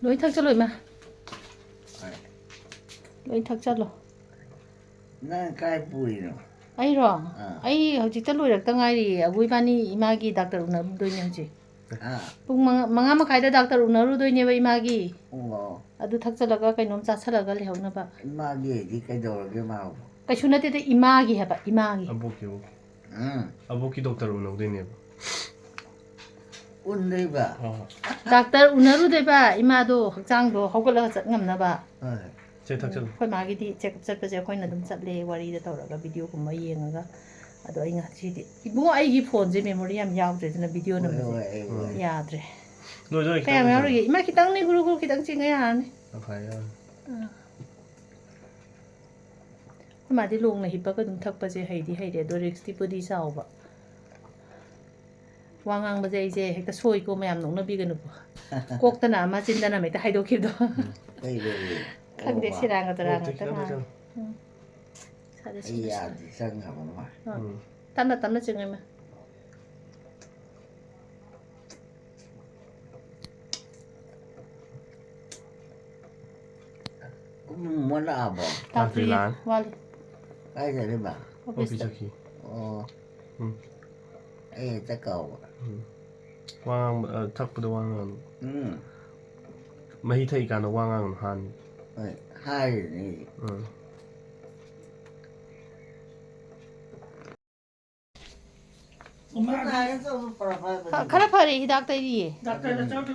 lối thắc cho lối mà lối thắc cho lối Nang kai pui no. ai rồi ai hồi chỉ tới lối được tăng ai đi vui bani imagi doctor una đôi nhau chứ pung manga mà khai đó doctor una đôi nhau với imagi adu thắc cho laga cái nôm chát laga le hông na ba Imagi di kai dor ke mau. cái số này thì imagi hả ba imagi Aboki doctor una đôi nhau Undai ba. doctor una đôi ba imado học trang đó học cái là chặt ngầm na ba 제 탁전 khôi má cái đi check up chặt bây giờ khôi nằm chặt le wari đó tàu laga video của mấy yên nga ado ai ngắt chi đi bung ai cái phone je memory am yaw rồi na video na ya rồi 너 저기 kaya meron lagi ima kitang ni guru kitang chi ngayon 가야 mà đi luôn này hipa cái đúng thắc bây giờ hay đi đôi risk tipo đi sau vậy quang ang bây giờ hay ta xôi cô mày nóng nó bị cái nụ quốc ta nào mà chín ta nào mày ta hay đâu kịp đó khăn để xí ra cái ta ra cái ta ra sao để xí Iya di sang apa mah. tắm nó chừng em mà Muốn là apa? tao free wali Kai jadi ba. 비자키 Oh. Tak kau. 왕 탁부도 왕은 마히타이 가는 왕은 한 Hai ni. khá phải hidak tay đi Doctor cháu thì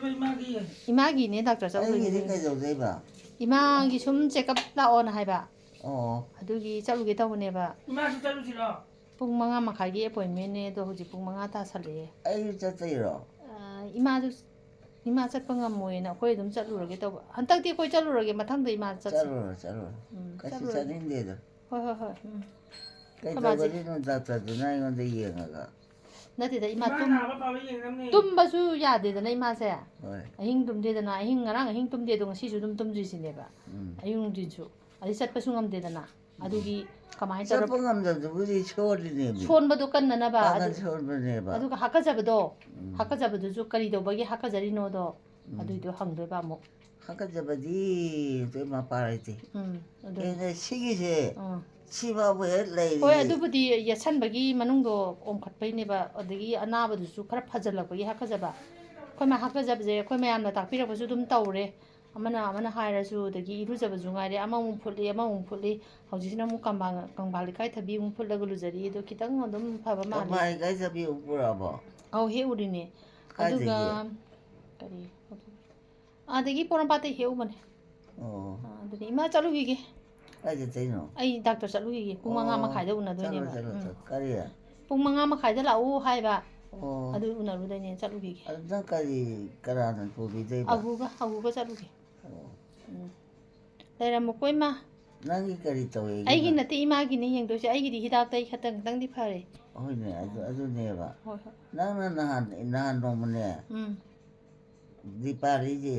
imagi ne doctor cháu Ai rồi ni kai dor dei ba. imagi sum check up la on hai ba Oh. adugi chalu ge taw ne ba ima su chalu sila pung manga makhai gi appointment ne do hoji pung manga ta sale Ai chatai ro. ima chat pangam moi na khoi dum chalu rage taw hantak ti khoi chalu rage mathang dei ma chat Chalo. Kasi chanin de do. hoi Kai dor ni no doctor du nai ngon de yeng ga. na ti da ima ima tum na ba ba yin nam ni tum ba su ya de da na ima se Hoi. ahing tum de da na ahing ngarang ahing tum de dong si su dum ji si ne ba ayung di chu ali chat pa su ngam de da na adugi kamai Sa tar pangam da du budi chori ni. son ba do kan na ba Kan chor ba ne ba. aduga hakka jabdo ju kari do bagi hakka jari no do adu do hang do ba mo Haka jabadi te ma parai te. adu Ene sigi je. Siba bu het lei. hoi adubudi yasan bagi manung do om khat pai ne ba adagi anaba du su khara phajalak bagi hakka jaba khoi ma hakka jab je khoi ma yam na tak pirak ba su dum tawre amana haira su dagi iru jaba ju ngai re amang phuli hauji sina mu kamba likai thabi mu phul lagulu jari do kitang adum phaba ma Ma kai jabi upura ba. au he uri ne aduga kari adagi poram pate he u mane Oh. aduni ima chalu gi Ai je tai no. ai doctor chalu gi pung manga ma khai da una do ne ba Kari ya. pung manga ma khai da la u hai ba Oh. adu una ru da ne chalu gi Ada kari karanan pu bi dei ba. agu ga chalu gi dai ra mo koi ma Nangi kari tawe. ai gi na ti ima gi ne yeng do se ai gi di hidak tai khatang tang di phare Hoi ne adu ne ba. hoi Nang nahan no mane. Di pari je.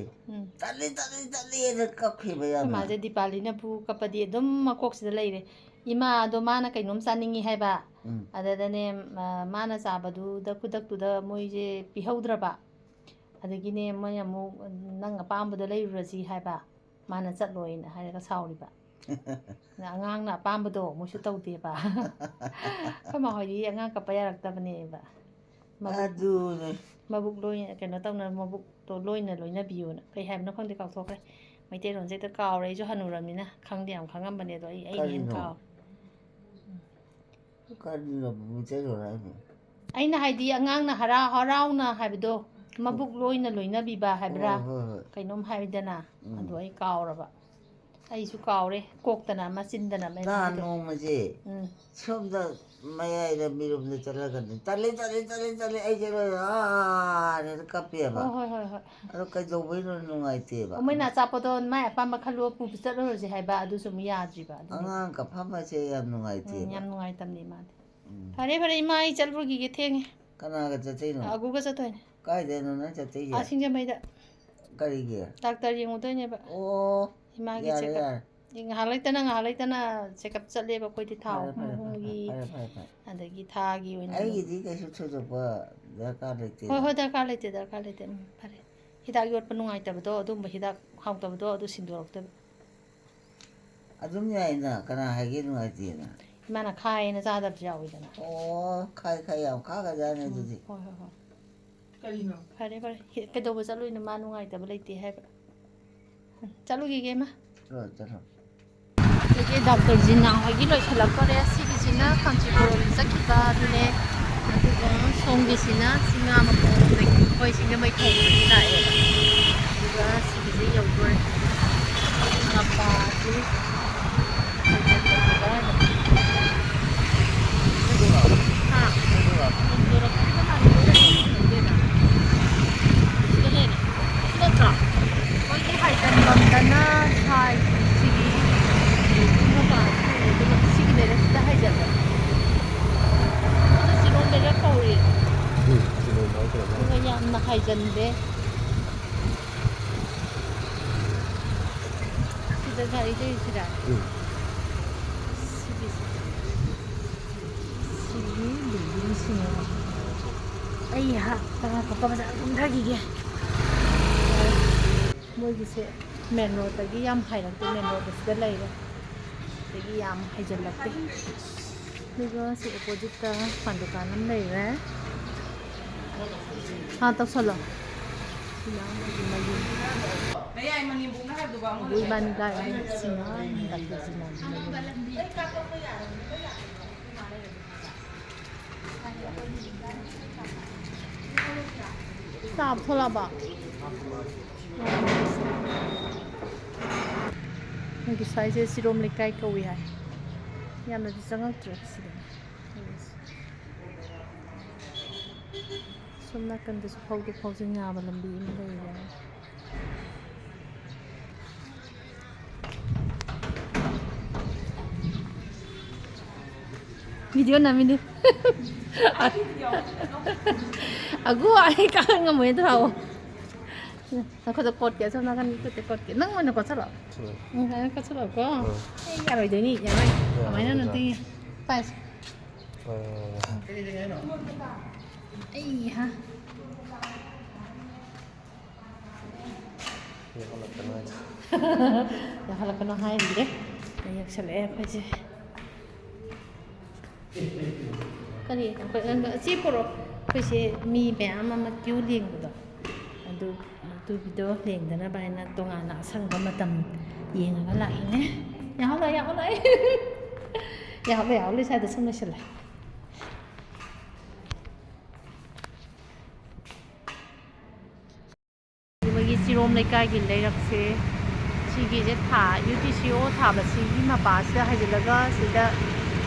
Tali da kakhi ba ya. ma je dipali na pu kapadi dum ma kok si da lai re ima do mana kai nom saningi hai ba ada da ne mana sa ba du da kudak tu da moi je pihaudra ba adagi ne mai amu nang apam bu da lai raji hai ba mana chat loi na hai ka sauri ba na angang na apam bu do mo su tau de ba ka ma hoi di angang ka pa yarak ta bane ba Adu ne. mabuk loi cái nó tao là mabuk to loi na biu na kai hai nó không thể cào thok kai mai te ron je ta kaw re jo hanu ram ni na khang diam khang am bane do ai nin kaw Kari no bu te ro ra ne. ai na hai di angang na harau na hai do mabuk loi na bi ba hai bra kai nom hai da na ado ai kaw ra ba ai su kaw re kok ta na ma sin da na mai Na no ma je. Som da maya da mirum de chala kan. Tali ai je ro ne ka pe ba. hoi Ado kai jo bai no ngai te ba. mai na cha po do mai apa ma khalu pu pu cha ro je hai ba adu su mi ya ji ba Angang ka phama se yam ngai te ba. yam ngai tam ni ma phare mai chal ru gi ge theng Kana ga te no. agu ga cha toy Kai de no na te a ya. sing ja mai da Kari ge. doctor yeng u toy ne ba Oh. ima gi check up ngah lai tana check up chat le ba koi ti thau gi adagi tha gi oina Ai di ka su chu ba da ka le te. hoi da ka le te phare ꯍꯤꯗꯥꯛ ꯌꯣꯠꯄ ꯅꯨꯡꯉꯥꯏꯇꯕꯗꯣ ꯑꯗꯨꯝꯕ ꯍꯤꯗꯥꯛ ꯍꯥꯎꯇꯕꯗꯣ ꯑꯗꯨ ꯁꯤꯟꯗꯣꯔꯛꯇꯣꯏꯕ. ꯑꯗꯨꯝ ꯌꯥꯏꯅ ꯀꯅꯥ ꯍꯥꯏꯒꯦ ꯅꯨꯡꯉꯥꯏꯇꯦꯅ. ꯏꯃꯥꯅ ꯈꯥꯏꯌꯦꯅ ꯆꯥꯗꯕꯁꯨ ꯌꯥꯎꯋꯤꯗꯅ. ꯑꯣ ꯈꯥꯏ ꯈꯥꯏ ꯌꯥꯝ ꯈꯥꯒꯖꯥꯠꯅꯤ ꯑꯗꯨꯗꯤ. ꯍꯣꯏ ꯍꯣꯏ ꯍꯣꯏ. ꯀꯔꯤꯅꯣ? ꯐꯔꯦ ꯐꯔꯦ ꯀꯩꯗꯧꯕ ꯆꯠꯂꯨꯏꯅꯣ ꯃꯥ ꯅꯨꯡꯉꯥꯏꯇꯕ ꯂꯩꯇꯦ ꯍꯥꯏꯕ. ꯆꯠꯂꯨꯈꯤꯒꯦ ꯏꯃꯥ. ꯆꯠꯂꯣ ꯆꯠꯂꯣ. ꯑꯗꯒꯤ ꯗꯥꯛꯇꯔ ꯖꯤꯅꯥ ꯍꯣꯏꯒꯤ ꯂꯣꯏꯁꯤꯜꯂꯛꯇꯣꯔꯦ. ꯁꯤꯒꯤꯁꯤꯅ ꯀꯥꯟꯆꯤꯄꯨꯔꯝ ꯆꯠꯈꯤꯕ ꯑꯗꯨꯅꯦ. ꯑꯗꯨꯒ ꯁꯣꯝꯒꯤꯁꯤꯅ ꯆꯤꯡꯉꯥꯃꯈꯣꯡꯗꯒꯤ ꯑꯩꯈꯣꯏ ꯁꯤꯡꯖꯃꯩ ꯊꯣꯡꯗꯒꯤ ꯂꯥꯛꯑꯦꯕ. ꯑꯗꯨꯒ ꯁꯤꯒꯤꯁꯦ ꯌꯧꯗꯣꯔꯦ. ꯃꯄꯥꯁꯤ ꯍꯥ ꯌꯧꯗꯣꯔꯛꯇ꯭ꯔꯤꯕ ꯃꯥꯜꯂꯦ. ꯁꯤꯗ ꯂꯩꯔꯦ. ꯁꯤ ꯅꯠꯇ꯭ꯔꯣ? ꯃꯣꯏꯒꯤ ꯍꯥꯏꯖꯟꯐꯝꯗꯅ ꯁꯥꯏ ꯁꯤꯒꯤ ꯃꯄꯥꯁꯤ ꯑꯗꯨꯒ ꯁꯤꯒꯤ ꯂꯩꯔꯛꯁꯤꯗ ꯍꯥꯏꯖꯜꯂꯦ. ꯑꯗꯨ ꯆꯤꯔꯣꯝ ꯂꯩꯔꯛ ꯀꯧꯔꯤ. ꯑꯗꯨꯒ ꯌꯥꯝꯅ ꯍꯥꯏꯖꯟꯗꯦ. ꯁꯤꯗ ꯒꯥꯔꯤ ꯂꯩꯔꯤꯁꯤꯔꯥ? ꯁꯤꯒꯤ ꯕꯤꯜꯗꯤꯡꯁꯤꯅꯦꯕ. ꯑꯩꯍꯥꯛ ꯇꯉꯥꯏꯐꯗꯕ ꯕꯖꯥꯔ ꯀꯨꯝꯊꯈꯤꯒꯦ. ꯃꯣꯏꯒꯤꯁꯦ ꯃꯦꯟ ꯔꯣꯗꯇꯒꯤ ꯌꯥꯝ ꯍꯥꯏꯔꯛꯇꯦ. ꯃꯦꯟ ꯔꯣꯗ ꯑꯁꯤꯗ ꯂꯩꯔꯦ. ꯑꯗꯒꯤ ꯌꯥꯝ ꯍꯩꯖꯤꯜꯂꯛꯇꯦ. ꯑꯗꯨꯒ ꯁꯤ ꯑꯣꯄꯣꯖꯤꯠꯇ ꯄꯥꯟ ꯗꯨꯀꯥꯟ ꯑꯃ ꯂꯩꯔꯦ. ꯇꯧꯁꯜꯂꯣ. ꯁꯤꯅ ꯃꯣꯏꯒꯤ ꯃꯌꯨꯝ. ꯑꯗꯨ ꯏꯕꯥꯅꯤ ꯂꯥꯛꯑꯦ. ꯁꯤꯅ ꯗꯥꯛꯇꯔ ꯖꯤꯅꯥꯒꯤ ꯃꯌꯨꯝ. ꯆꯥꯕ ꯊꯣꯛꯂꯛꯑꯕ? ꯃꯣꯏꯒꯤ ꯁ꯭ꯋꯥꯏꯁꯦ ꯆꯤꯔꯣꯝ ꯂꯩꯀꯥꯏ ꯀꯧꯏ ꯍꯥꯏ. ꯌꯥꯝꯅꯗꯤ ꯆꯪꯉꯛꯇ꯭ꯔꯦ ꯁꯤꯗꯅ. ꯁꯣꯝ ꯅꯥꯀꯟꯗꯁꯨ ꯐꯥꯎꯗꯣꯛ ꯐꯥꯎꯖꯤꯟ ꯌꯥꯕ ꯂꯝꯕꯤ ꯑꯃ ꯂꯩꯔꯦ. ꯚꯤꯗꯤꯑꯣ ꯅꯝꯃꯤꯅꯤ. ꯑꯒꯨ ꯑꯩ ꯀꯥꯈꯠ ꯉꯝꯃꯣꯏ ꯊꯥꯎꯑꯣ. ꯅꯈꯣꯏꯗ ꯀꯣꯠꯀꯦ ꯁꯣꯝ ꯅꯥꯀꯟꯒꯤ ꯈꯨꯠꯇ ꯀꯣꯠꯀꯦ. ꯅꯪ ꯑꯣꯏꯅ ꯀꯣꯠꯁꯜꯂꯣ. ꯑꯩ ꯀꯣꯠꯁꯜꯂꯣꯀꯣ. ꯑꯩ ꯌꯥꯔꯣꯏꯗꯣꯏꯅꯤ. ꯌꯥꯔꯣꯏ. ꯀꯃꯥꯏꯅ ꯅꯠꯇꯦ. ꯄꯥꯏꯁꯦ. ꯑꯩꯍꯥ. ꯌꯥꯍꯜꯂꯛꯀꯅꯣ ꯍꯥꯏꯔꯤꯌꯦ. ꯌꯧꯁꯜꯂꯛꯑꯦ ꯑꯩꯈꯣꯏꯁꯦ. ꯀꯔꯤ ꯆꯦ ꯄꯣꯔꯛꯑꯣ. ꯑꯩꯈꯣꯏꯁꯦ ꯃꯤ ꯃꯌꯥꯝ ꯑꯃ ꯀ꯭ꯌꯨ ꯂꯦꯡꯕꯗꯣ ꯑꯗꯨꯒꯤꯗꯣ ꯂꯦꯡꯗꯅꯕ ꯍꯥꯏꯅ ꯇꯣꯉꯥꯟꯅ ꯑꯁꯪꯕ ꯃꯇꯝ ꯌꯦꯡꯉꯒ ꯂꯥꯛꯏꯅꯦ. ꯌꯥꯍꯜꯂꯣ ꯌꯥꯍꯜꯂꯣ. ꯌꯥꯍꯜꯂꯣ ꯌꯥꯍꯜꯂꯣ. ꯁ꯭ꯋꯥꯏꯗ ꯁꯨꯝ ꯂꯣꯏꯁꯤꯜꯂꯦ. ꯃꯣꯏꯒꯤ ꯆꯤꯔꯣꯝ ꯂꯩꯀꯥꯏꯒꯤ ꯂꯩꯔꯛꯁꯦ ꯁꯤꯒꯤꯁꯦ UTCO ꯊꯥꯕꯁꯤꯒꯤ ꯃꯄꯥꯁꯤꯗ ꯍꯥꯏꯖꯤꯜꯂꯒ ꯁꯤꯗ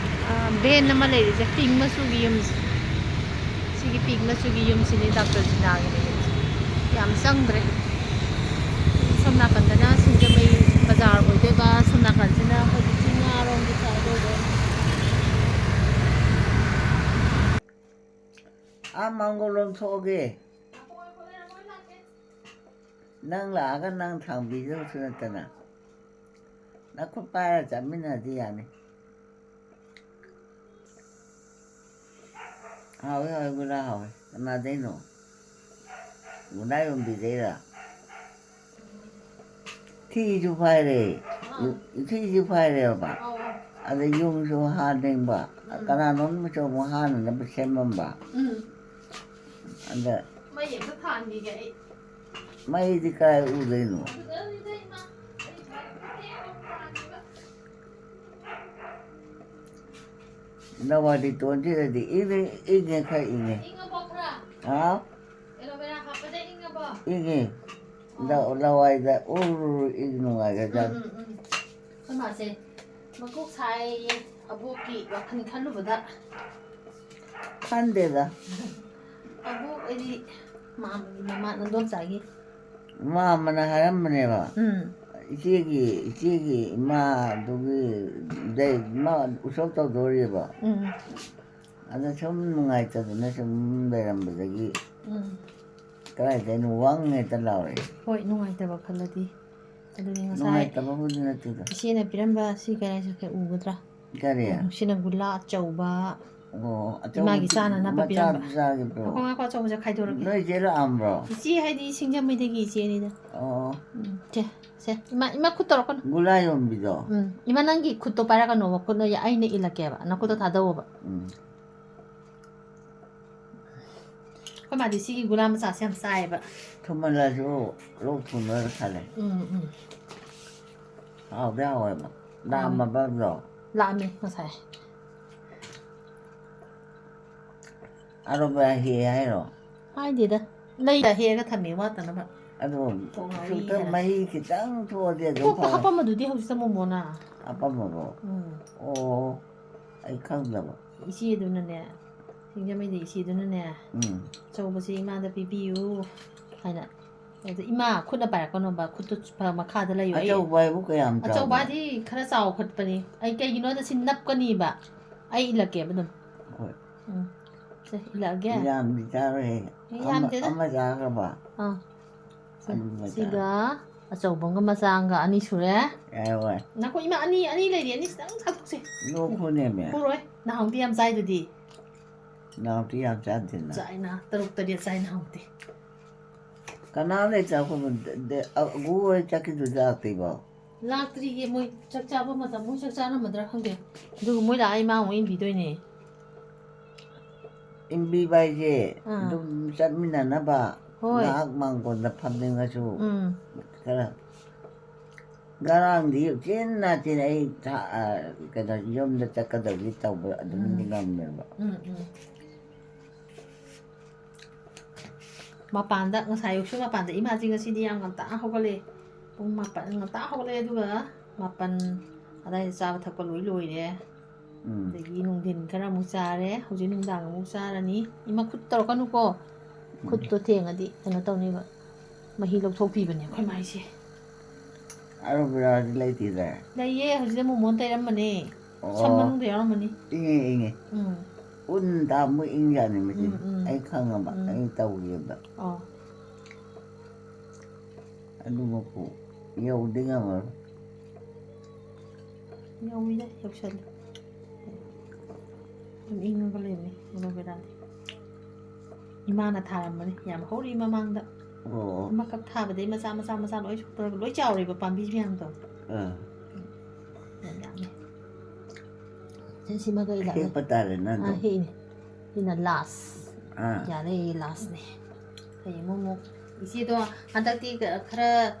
ꯚꯦꯟ ꯑꯃ ꯂꯩꯔꯤꯁꯦ ꯄꯤꯡ ꯃꯆꯨꯒꯤ ꯌꯨꯝꯁꯦ. ꯁꯤꯒꯤ ꯄꯤꯡ ꯃꯆꯨꯒꯤ ꯌꯨꯝꯁꯤꯅꯤ ꯗꯥꯛꯇꯔ ꯖꯤꯅꯥꯒꯤ ꯌꯨꯝꯁꯦ. ꯌꯥꯝ ꯆꯪꯗ꯭ꯔꯦ. ꯁꯣꯝ ꯅꯥꯀꯟꯗꯅ ꯁꯤꯡꯖꯃꯩ ꯕꯖꯥꯔ ꯑꯣꯏꯗꯣꯏꯕ. ꯁꯣꯝ ꯅꯥꯀꯟꯁꯤꯅ ꯑꯩꯈꯣꯏꯒꯤ ꯆꯤꯡꯉꯥꯔꯣꯝꯒꯤ ꯁꯥꯏꯠ ꯑꯣꯏꯗꯣꯏꯕ. ꯃꯥꯡꯒꯣꯜꯂꯣꯝ ꯊꯣꯛꯑꯒꯦ. ꯅꯪ ꯂꯥꯛꯑꯒ ꯅꯪ ꯊꯥꯡꯕꯤꯗꯧꯁꯨ ꯅꯠꯇꯅ. ꯅꯈꯨꯠ ꯄꯥꯏꯔ ꯆꯠꯃꯤꯟꯅꯔꯗꯤ ꯌꯥꯅꯤ. ꯍꯥꯎꯋꯦ ꯍꯥꯎꯋꯦ ꯒꯨꯂꯥ ꯍꯥꯎꯋꯦ. ꯀꯅꯥꯗꯩꯅꯣ? ꯒꯨꯂꯥ ꯌꯣꯟꯕꯤꯗꯩꯔꯥ? ꯊꯤꯁꯨ ꯐꯥꯏꯔꯦ. ꯊꯤꯁꯨ ꯐꯥꯏꯔꯦꯕ. ꯑꯗ ꯌꯨꯡꯁꯨ ꯍꯥꯟꯅꯤꯡꯕ. ꯀꯅꯥꯅꯣꯝꯅꯁꯨ ꯑꯃꯨꯛ ꯍꯥꯟꯅꯅꯕ ꯁꯦꯝꯃꯝꯕ. ꯑꯗ ꯃꯩ ꯑꯝꯇ ꯊꯥꯟꯈꯤꯒꯦ ꯑꯩ. ꯃꯩꯗꯤ ꯀꯥꯏ ꯎꯗꯣꯏꯅꯣ? ꯅꯋꯥꯗꯤꯇꯣꯟꯁꯤꯗꯗꯤ ꯏꯪꯉꯦ ꯈꯔ ꯏꯪꯉꯦ. ꯏꯪꯉꯕꯣ ꯈꯔ? ꯍꯥꯎ? ꯑꯦꯂꯣꯚꯦꯔꯥ ꯍꯥꯞꯄꯗ ꯏꯪꯉꯕꯣ? ꯏꯪꯉꯦ. ꯂꯋꯥꯏꯗ ꯏꯪ ꯅꯨꯡꯉꯥꯏꯒ꯭ꯔꯖꯥꯠꯅꯤ. ꯑꯩꯈꯣꯏ ꯃꯥꯁꯦ ꯃꯀꯣꯛ ꯁꯥꯏꯌꯦ. ꯑꯕꯣꯛꯀꯤ ꯋꯥꯈꯜ ꯈꯜꯂꯨꯕꯗ. ꯈꯟꯗꯦꯗ. ꯑꯕꯣꯛ ꯑꯩꯗꯤ ꯃꯥꯝꯃꯒꯤ ꯃꯃꯥ ꯅꯟꯗꯣꯝꯆꯥꯒꯤ. ꯃꯥꯝꯃꯅ ꯍꯥꯏꯔꯝꯕꯅꯦꯕ. ꯏꯆꯦꯒꯤ ꯏꯃꯥꯗꯨꯒꯤ ꯎꯁꯣꯞ ꯇꯧꯗꯣꯔꯤꯕ. ꯑꯗ ꯁꯨꯝ ꯅꯨꯡꯉꯥꯏꯇꯗꯅ ꯁꯨꯝ ꯂꯩꯔꯝꯕꯗꯒꯤ ꯀꯗꯥꯏꯗꯩꯅꯣ ꯋꯪ ꯍꯦꯛꯇ ꯂꯥꯎꯔꯛꯑꯦ. ꯍꯣꯏ ꯅꯨꯡꯉꯥꯏꯇꯕ ꯈꯜꯂꯗꯤ. ꯑꯗꯨꯗꯤ ꯉꯁꯥꯏ ꯅꯨꯡꯉꯥꯏꯇꯕꯕꯨꯗꯤ ꯅꯠꯇꯦꯗ. ꯏꯆꯦꯅ ꯄꯤꯔꯝꯕ ꯁꯤ ꯀꯔꯤ ꯎꯒꯗ꯭ꯔꯥ? ꯀꯔꯤ? ꯁꯤꯅ ꯒꯨꯂꯥ ꯑꯆꯧꯕ. ꯑꯣ 이마기 ꯆꯥꯅꯅꯕ ꯄꯤꯔꯝꯕ. ꯆꯥꯒꯤꯕ꯭ꯔꯣ ꯉꯥꯏꯈꯣ ꯉꯥꯏꯈꯣ ꯑꯆꯧꯕꯁꯦ ꯈꯥꯏꯗꯣꯔꯛꯀꯦ. ꯅꯣꯏ ꯆꯦ ꯂꯥꯛꯑꯝꯕ꯭ꯔꯣ 이제 하이디 싱자매되기 이제니다. ꯑꯣ 제 이마 굿 떨어거나. ꯒꯨꯂꯥ ꯌꯣꯟꯕꯤꯗꯣ 이마 난기 굿도 빨아가 놓아 굿너 야 아이네 일할게봐. 나 굿도 다 더워봐. 그 마디 시기 구라면 사실 싸해봐. ꯊꯨꯝꯍꯜꯂꯁꯨ ꯂꯣꯛ ꯊꯨꯡꯅꯔ ꯈꯜꯂꯦ ꯍꯥꯎꯗꯤ ꯍꯥꯎꯋꯦꯕ ꯂꯥꯛꯑꯝꯃꯕ꯭ꯔꯣ 라미ꯉꯁꯥꯏ. ꯑꯔꯣꯕ ꯍꯦ ꯍꯥꯏꯔꯣ 하이디다. 레이다 해가 탐미 왔다나. ꯑꯗꯣ ꯊꯣꯡꯉꯒ ꯁꯨꯛꯇ ꯍꯥꯏꯔ. ꯃꯍꯤ ꯈꯤꯇꯪ ꯊꯣꯛꯑꯗꯤ ꯑꯗꯨꯝ ꯀꯣꯛꯇ ꯐꯔꯦ ꯍꯥꯞꯄꯝꯃꯗꯨꯗꯤ ꯍꯧꯖꯤꯛꯇ ꯃꯣꯃꯣꯅ. ꯍꯥꯞꯄꯝꯃꯕꯣ ꯑꯣ ꯑꯩ ꯈꯪꯗꯕ 이시에도는네. 싱자매디 이시에도는네. ꯑꯆꯧꯕꯁꯤ ꯏꯃꯥꯗ ꯄꯤꯕꯤꯌꯨ ꯍꯥꯏꯅ ꯑꯗ ꯏꯃꯥ ꯈꯨꯠꯅ ꯄꯥꯏꯔꯛꯀꯅꯣꯕ ꯈꯨꯠꯇꯨ ꯃꯈꯥꯗ ꯂꯩꯌꯨ ꯑꯩ ꯑꯆꯧꯕ ꯍꯥꯏꯕꯨ ꯀꯌꯥꯝ ꯆꯥꯎꯕ ꯑꯆꯧꯕ ꯍꯥꯏꯗꯤ ꯈꯔ ꯆꯥꯎꯈꯠꯄꯅꯤ ꯑꯩ ꯀꯩꯒꯤꯅꯣꯗ ꯁꯤ ꯅꯞꯀꯅꯤꯕ ꯑꯩ ꯏꯜꯂꯛꯀꯦꯕ ꯑꯗꯨꯝ ꯍꯣꯏ ꯁꯦ ꯏꯜꯂꯛꯑꯒꯦ ꯌꯥꯝꯗꯤ ꯆꯥꯔꯣꯏꯍꯦ ꯌꯥꯝꯗꯦꯗ ꯑꯃ ꯆꯥꯈ꯭ꯔꯕ ꯁꯤꯒ ꯑꯆꯧꯕꯒ ꯃꯆꯥꯒ ꯑꯅꯤ ꯁꯨꯔꯦ ꯌꯥꯏ ꯍꯣꯏ ꯅꯈꯣ ꯏꯃꯥ ꯑꯅꯤ ꯂꯩꯔꯤ ꯑꯅꯤꯁꯤꯗꯪ ꯆꯥꯊꯣꯛꯁꯦ ꯂꯣꯛ ꯈꯨꯅꯦꯃꯦ ꯄꯨꯔꯣꯏ ꯅꯍꯥꯟꯗꯤ ꯌꯥꯝ ꯆꯥꯏꯗꯨꯗꯤ ꯅꯥꯎꯇꯤ ꯌꯥꯝ ꯆꯥꯗꯦꯅ ꯆꯥꯏꯅ 6-7 ꯆꯥꯏ ꯅꯍꯥꯟꯗꯤ ꯀꯅꯥ ꯂꯩꯇ ꯑꯩꯈꯣꯏ ꯑꯒꯨ ꯍꯣꯏ ꯆꯠꯈꯤꯗꯨ ꯂꯥꯛꯇ꯭ꯔꯤꯕꯣ ꯂꯥꯛꯇ꯭ꯔꯤꯌꯦ ꯃꯣꯏ ꯆꯥꯛ ꯆꯥꯕ ꯃꯇꯝ ꯃꯣꯏ ꯆꯥꯛ ꯆꯥꯔꯝꯃꯗ꯭ꯔꯥ ꯈꯪꯗꯦ ꯑꯗꯨꯒ ꯃꯣꯏ ꯂꯥꯛꯑ ꯏꯃꯥ ꯑꯃꯨꯛ ꯏꯟꯕꯤꯗꯣꯏꯅꯦ ꯏꯟꯕꯤꯕ ꯍꯥꯏꯁꯦ ꯑꯗꯨꯝ ꯆꯠꯃꯤꯟꯅꯅꯕ ꯍꯣꯏ ꯉꯥꯏꯍꯥꯛ ꯃꯥꯡꯒꯣꯟꯗ ꯐꯝꯅꯤꯡꯉꯁꯨ ꯈꯔ ꯉꯔꯥꯡꯗꯤ ꯆꯤꯟꯅ ꯑꯩ ꯀꯩꯅꯣ ꯌꯨꯝꯗ ꯆꯠꯀꯗꯕꯗꯤ ꯇꯧꯕ ꯑꯗꯨꯝ ꯉꯝꯃꯦꯕ ꯃꯄꯥꯟꯗ ꯉꯁꯥꯏ ꯑꯌꯨꯛꯁꯨ ꯃꯄꯥꯟꯗ ꯏꯃꯥꯁꯤ ꯉꯁꯤꯗꯤ ꯌꯥꯝ ꯉꯟꯇꯥ ꯍꯧꯒꯠꯂꯦ ꯄꯨꯡ 9 ꯉꯟꯇꯥ ꯍꯧꯒꯠꯂꯦ ꯑꯗꯨꯒ 9 ꯑꯗꯥꯏꯗ ꯆꯥꯕ ꯊꯛꯄ ꯂꯣꯏꯔꯦ ꯑꯗꯒꯤ ꯅꯨꯡꯊꯤꯟ ꯈꯔ ꯑꯃꯨꯛ ꯆꯥꯔꯦ ꯍꯧꯖꯤꯛ ꯅꯨꯡꯗꯥꯡ ꯑꯃꯨꯛ ꯆꯥꯔꯅꯤ ꯏꯃꯥ ꯈꯨꯠ ꯇꯧꯔꯛꯀꯅꯨꯀꯣ ꯈꯨꯠꯇꯣ ꯊꯦꯡꯉꯗꯤ ꯀꯩꯅꯣ ꯇꯧꯅꯤꯕ ꯃꯍꯤ ꯂꯧꯊꯣꯛꯄꯤꯕꯅꯦ ꯑꯩꯈꯣꯏ ꯃꯥꯏꯁꯦ ꯑꯔꯣꯕꯤꯔꯥꯗꯤ ꯂꯩꯇꯦꯗ ꯂꯩꯌꯦ ꯍꯧꯖꯤꯛꯇ ꯃꯣꯃꯣꯟ ꯇꯩꯔꯝꯕꯅꯦ ꯁꯝ ꯃꯅꯨꯡꯗ ꯌꯥꯎꯔꯝꯃꯅꯤ ꯏꯪꯉꯦ ꯎꯟ ꯇꯥꯃꯨꯛ ꯏꯪꯖꯥꯅꯤ ꯃꯁꯤ ꯑꯩ ꯈꯪꯉꯕ ꯑꯩ ꯇꯧꯒꯦꯕ ꯑꯗꯨꯃꯛꯄꯨ ꯌꯧꯗꯤ ꯉꯝꯃꯔꯣꯏ ꯌꯧꯋꯤꯗ ꯌꯧꯁꯜꯂꯦ ꯑꯗꯨꯝ ꯏꯪꯉꯒ ꯂꯩꯕꯅꯤ ꯑꯦꯂꯣꯚꯦꯔꯥꯗꯤ ꯏꯃꯥꯅ ꯊꯥꯔꯝꯕꯅꯤ ꯌꯥꯝ ꯍꯧꯔꯤ ꯃꯃꯥꯡꯗ ꯑꯃꯈꯛ ꯊꯥꯕꯗꯩ ꯃꯆꯥ ꯂꯣꯏ ꯁꯨꯛꯇ꯭ꯔꯒ ꯂꯣꯏ ꯆꯥꯎꯔꯦꯕ ꯄꯥꯝꯕꯤ ꯃꯌꯥꯝꯗꯣ ꯌꯥꯝ ꯌꯥꯝꯃꯦ ꯁꯤꯃꯒ ꯏꯜꯂꯛꯑꯒ ꯍꯦꯛꯄ ꯇꯥꯔꯦ ꯅꯪꯗꯣ ꯍꯦꯛꯏꯅꯦ ꯁꯤꯅ ꯂꯥꯁ ꯌꯥꯔꯦ ꯂꯥꯁꯅꯦ ꯍꯌꯦꯡ ꯑꯃꯨꯛ ꯏꯆꯦꯗꯣ ꯍꯟꯗꯛꯇꯤ ꯈꯔ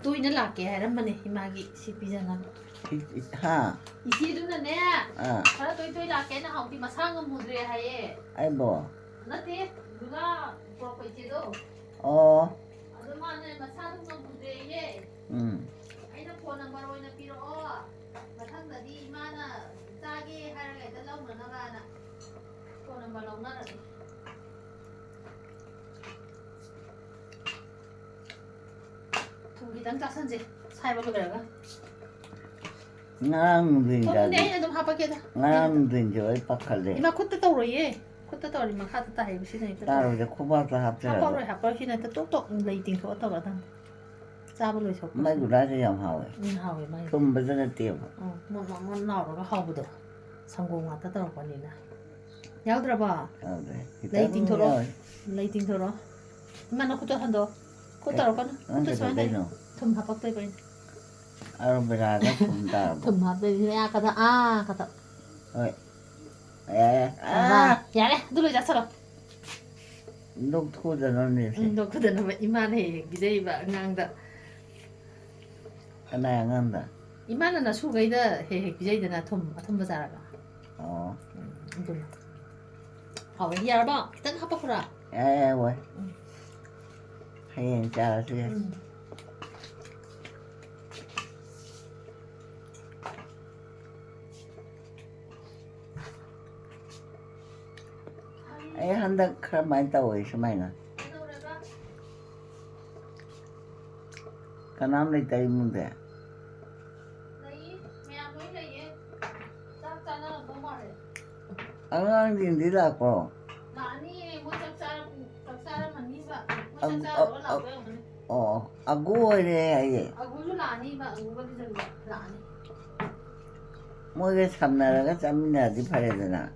ꯇꯣꯏꯅ ꯂꯥꯛꯀꯦ ꯍꯥꯏꯔꯝꯕꯅꯦ ꯏꯃꯥꯒꯤ ꯁꯤ ꯄꯤꯖꯅꯕ 이시에도는네 하나 또이 낳게는 하우디 마상은 무드래 하예 아이고 나한테 누가 그렇고 있지도 아줌마는 마상은 무드래예 아이나 폰 넘버로 이나 필요 마상다디 이마나 짜게 하려고 했다 나오는 나가나 폰 넘버 나오나라 두기당 짜선지 사이버로 그래가 ngang mình 돈 내야 좀 하박게다. ngang mình rồi bắt khởi 이마 콧대 떠오르예. 콧대 떠오르면 카드 따 해고 시선이 떠. 따로 이제 코바도 합쳐요. 합버로 시는 또 똑똑 레이팅 더 떠거든. 짜불로 줘. mấy của đó sẽ làm hậu 하오에 많이. không bao giờ tiêu 뭐 나오러가 하오부도 성공 왔다 떠올거니나. 야우들아 봐. 레이팅 더러. 레이팅 더러. 이마 너 콧대 한도. 콧대 떠올거나. 콧대 쏘네. 좀 합박도 해봐. Arabera đó cũng ta 좀 합배 가다 가다. ơi 야래 누르자 서로. lúc thu giờ nó liền 너 그대는 이만해 기대이바 낭다. cái này ngon ta 이만은 나 수가이다 해 기대이다 톰 바자라가. 이들. 왜 히야봐. 일단 합박하라. 왜 hay cha chứ ấy hắn đã khá mấy tuổi sao mày nè cái năm này tay muốn thế anh ăn gì đi là cô 아구 이래 아구도 라니 봐 아구가 되는 거 라니 뭐게 삼나라가 짬나디 팔아야 되나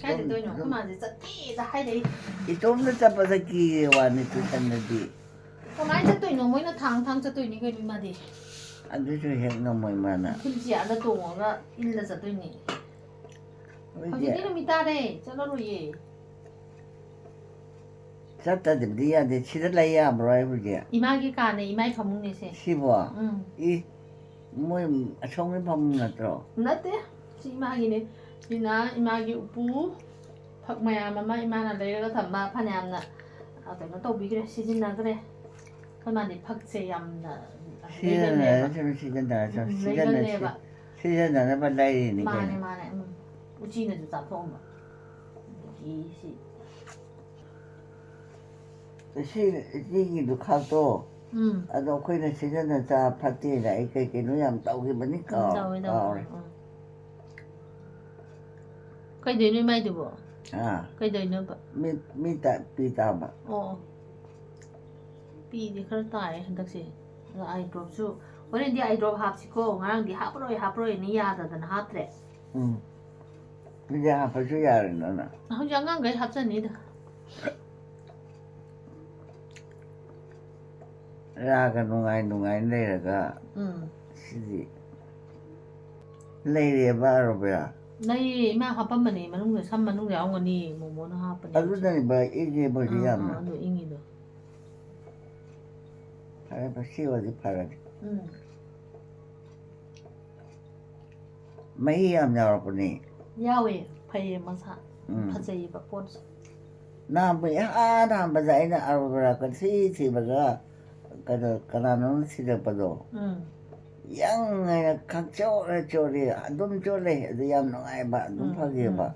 ꯀꯥꯏꯗ ꯇꯣꯏꯅꯣ ꯑꯩꯈꯣꯏ ꯃꯥꯁꯦ ꯆꯠꯊꯦꯗ ꯍꯥꯏꯔꯛꯏ 이쪽도 잡아서 기 와니 뚜셨는데 ꯀꯃꯥꯏꯅ ꯆꯠꯇꯣꯏꯅꯣ ꯃꯣꯏꯅ ꯊꯥꯡ ꯆꯠꯇꯣꯏꯅꯤ 그ꯩꯅꯣ 이마ꯗꯤ 아주주 핵너 뭐 이마나 ꯐꯨꯜꯆꯤꯌꯥꯗ ꯇꯣꯡꯉꯒ ꯏꯜꯂ ꯆꯠꯇꯣꯏꯅꯤ ꯍꯧꯖꯤꯛꯇꯤ ꯅꯨꯃꯤꯠ ꯇꯥꯔꯦ ꯆꯠꯂꯔꯣꯏꯌꯦ 잤다지 니한테 치들라이야 뭐라 해보지 이마기 가네 이마의 파묵네세 시부아 응 이뭐 성민 파문 났더라 nate si imagine sina imagi upu phak mayam ama imana leiraga thamma phanayamna kaino tawbigre sijinnagre khamani phakse yamna 시전에 좀 시전다 좀 시전에 발라이니 mane mane uchina ju tapoma isi 시기도 카도 아도 거기는 시전에 자 파티라 이게 노ям 떠오기 보니까 kaidoino mai dubo 아 kaidoino ba 미다 비다마 pi khara tai handakse ai drop su horen di ai drop hapsiko ngarang di haproi ni yadadana haptre 이제 아파서 야르나 hojang ngang gai hapsani da 라가 누가이 내려가 시지 내려 바로 봐 nei ma hapamani manung sam manung yaungani momona hapani 아루다니 봐 이게 뭐지 야마 ando ingido 아 시워지 파라지 mấy em nào của nè yawe phai masa phajai ba pon nam bị nam bây giờ nó ăn ra cái gì bây giờ cái nó xí được bao giờ yang này các chỗ đi đúng chỗ này thì em nó ai bạn đúng phải gì ba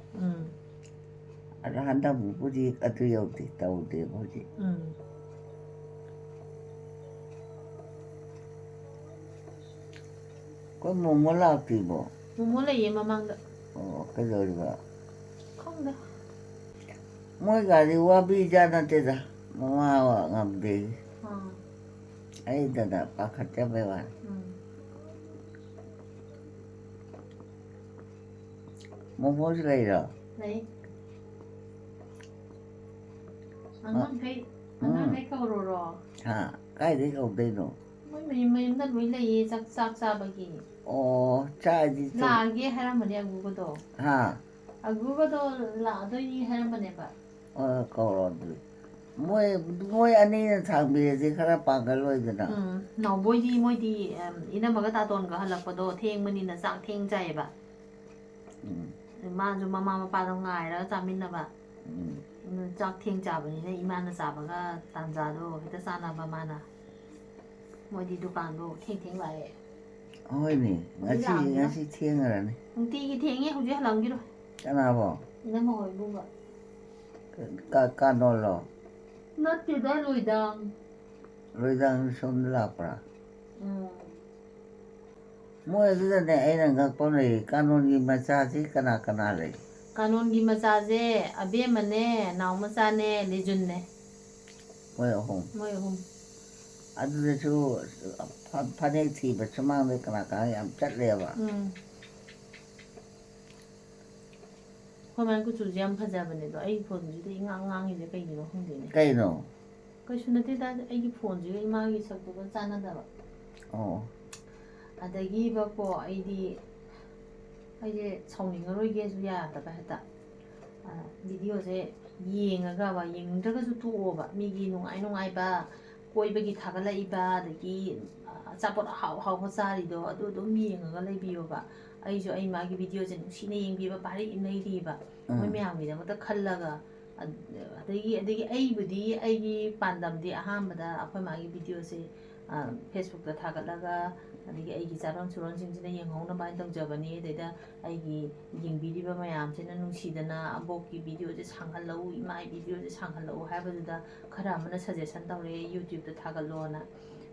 ra hắn ta bù gì ở tôi yêu thì tàu thì bao gì có muốn làm gì bộ momo lai mamang da cái rồi ba không da mỗi cái đi qua bi ra nó thế đó mà ngầm đi ấy đó bác khách cho về bạn momo đây rồi đấy anh thấy câu rồi hả cái đấy không đây nữa mình đã với lại sắc bagi cha đi là cái hay là mình ăn gu đó hả gu đó là tôi đi hay là mình ba câu rồi mỗi anh ấy thằng bia gì khá là bằng cái lối đó nó mỗi đi ina mà cái ta toàn cái halak đó thiêng mình là dạng thiêng chạy ba mà chúng mama pa đâu ngài đó cha mình là ba chắc thiêng trả vậy này iman là trả ba cái tan trả đó cái ta sana ba mana mỗi đi dukaan đó thiêng lại ôi nè ngã chi thiêng rồi này tí cái thiêng ấy không biết làm gì đâu cái nào bỏ ina mà hỏi luôn vậy cả nó lo nó chỉ đó rồi đang sống là pra mỗi thứ này ấy là các con này canon gì mà cha gì cái nào đấy kanon gi masaje abe mane naw masane lejun ne mỗi hôm 아주 저 파네티 버츠망데 그나가 얌 짰래봐 khoman ku chu jam phaja bane do ai phone ji de ngang ji kai ni hong de ne cái nó kai shuna te da ai gi phone ji ai ma gi sak bu chana da ba adagi ba ko ai di ai je chongning roi ge su ya da ba ta video je yengaga ba yengdaga su tu ba mi gi nungai ba koibagi thagala'iba adagi achapot hau charido adu dum yengaga leibiyoba aisu ai magi video je nuksina yengbiba bari inaidiba moi myamgi da mata khallaga adagi ai budi ai gi pandamdi ahambada akhoi magi video se Facebook da thagalaga adagi ai gi charon churon singjina yenghongna bai tawjabani deida ai gi yengbidiba mayam sina nungsidana abokki video je sanghallau imai video je sanghallau haibada khara amana suggestion tawre YouTube da thagalona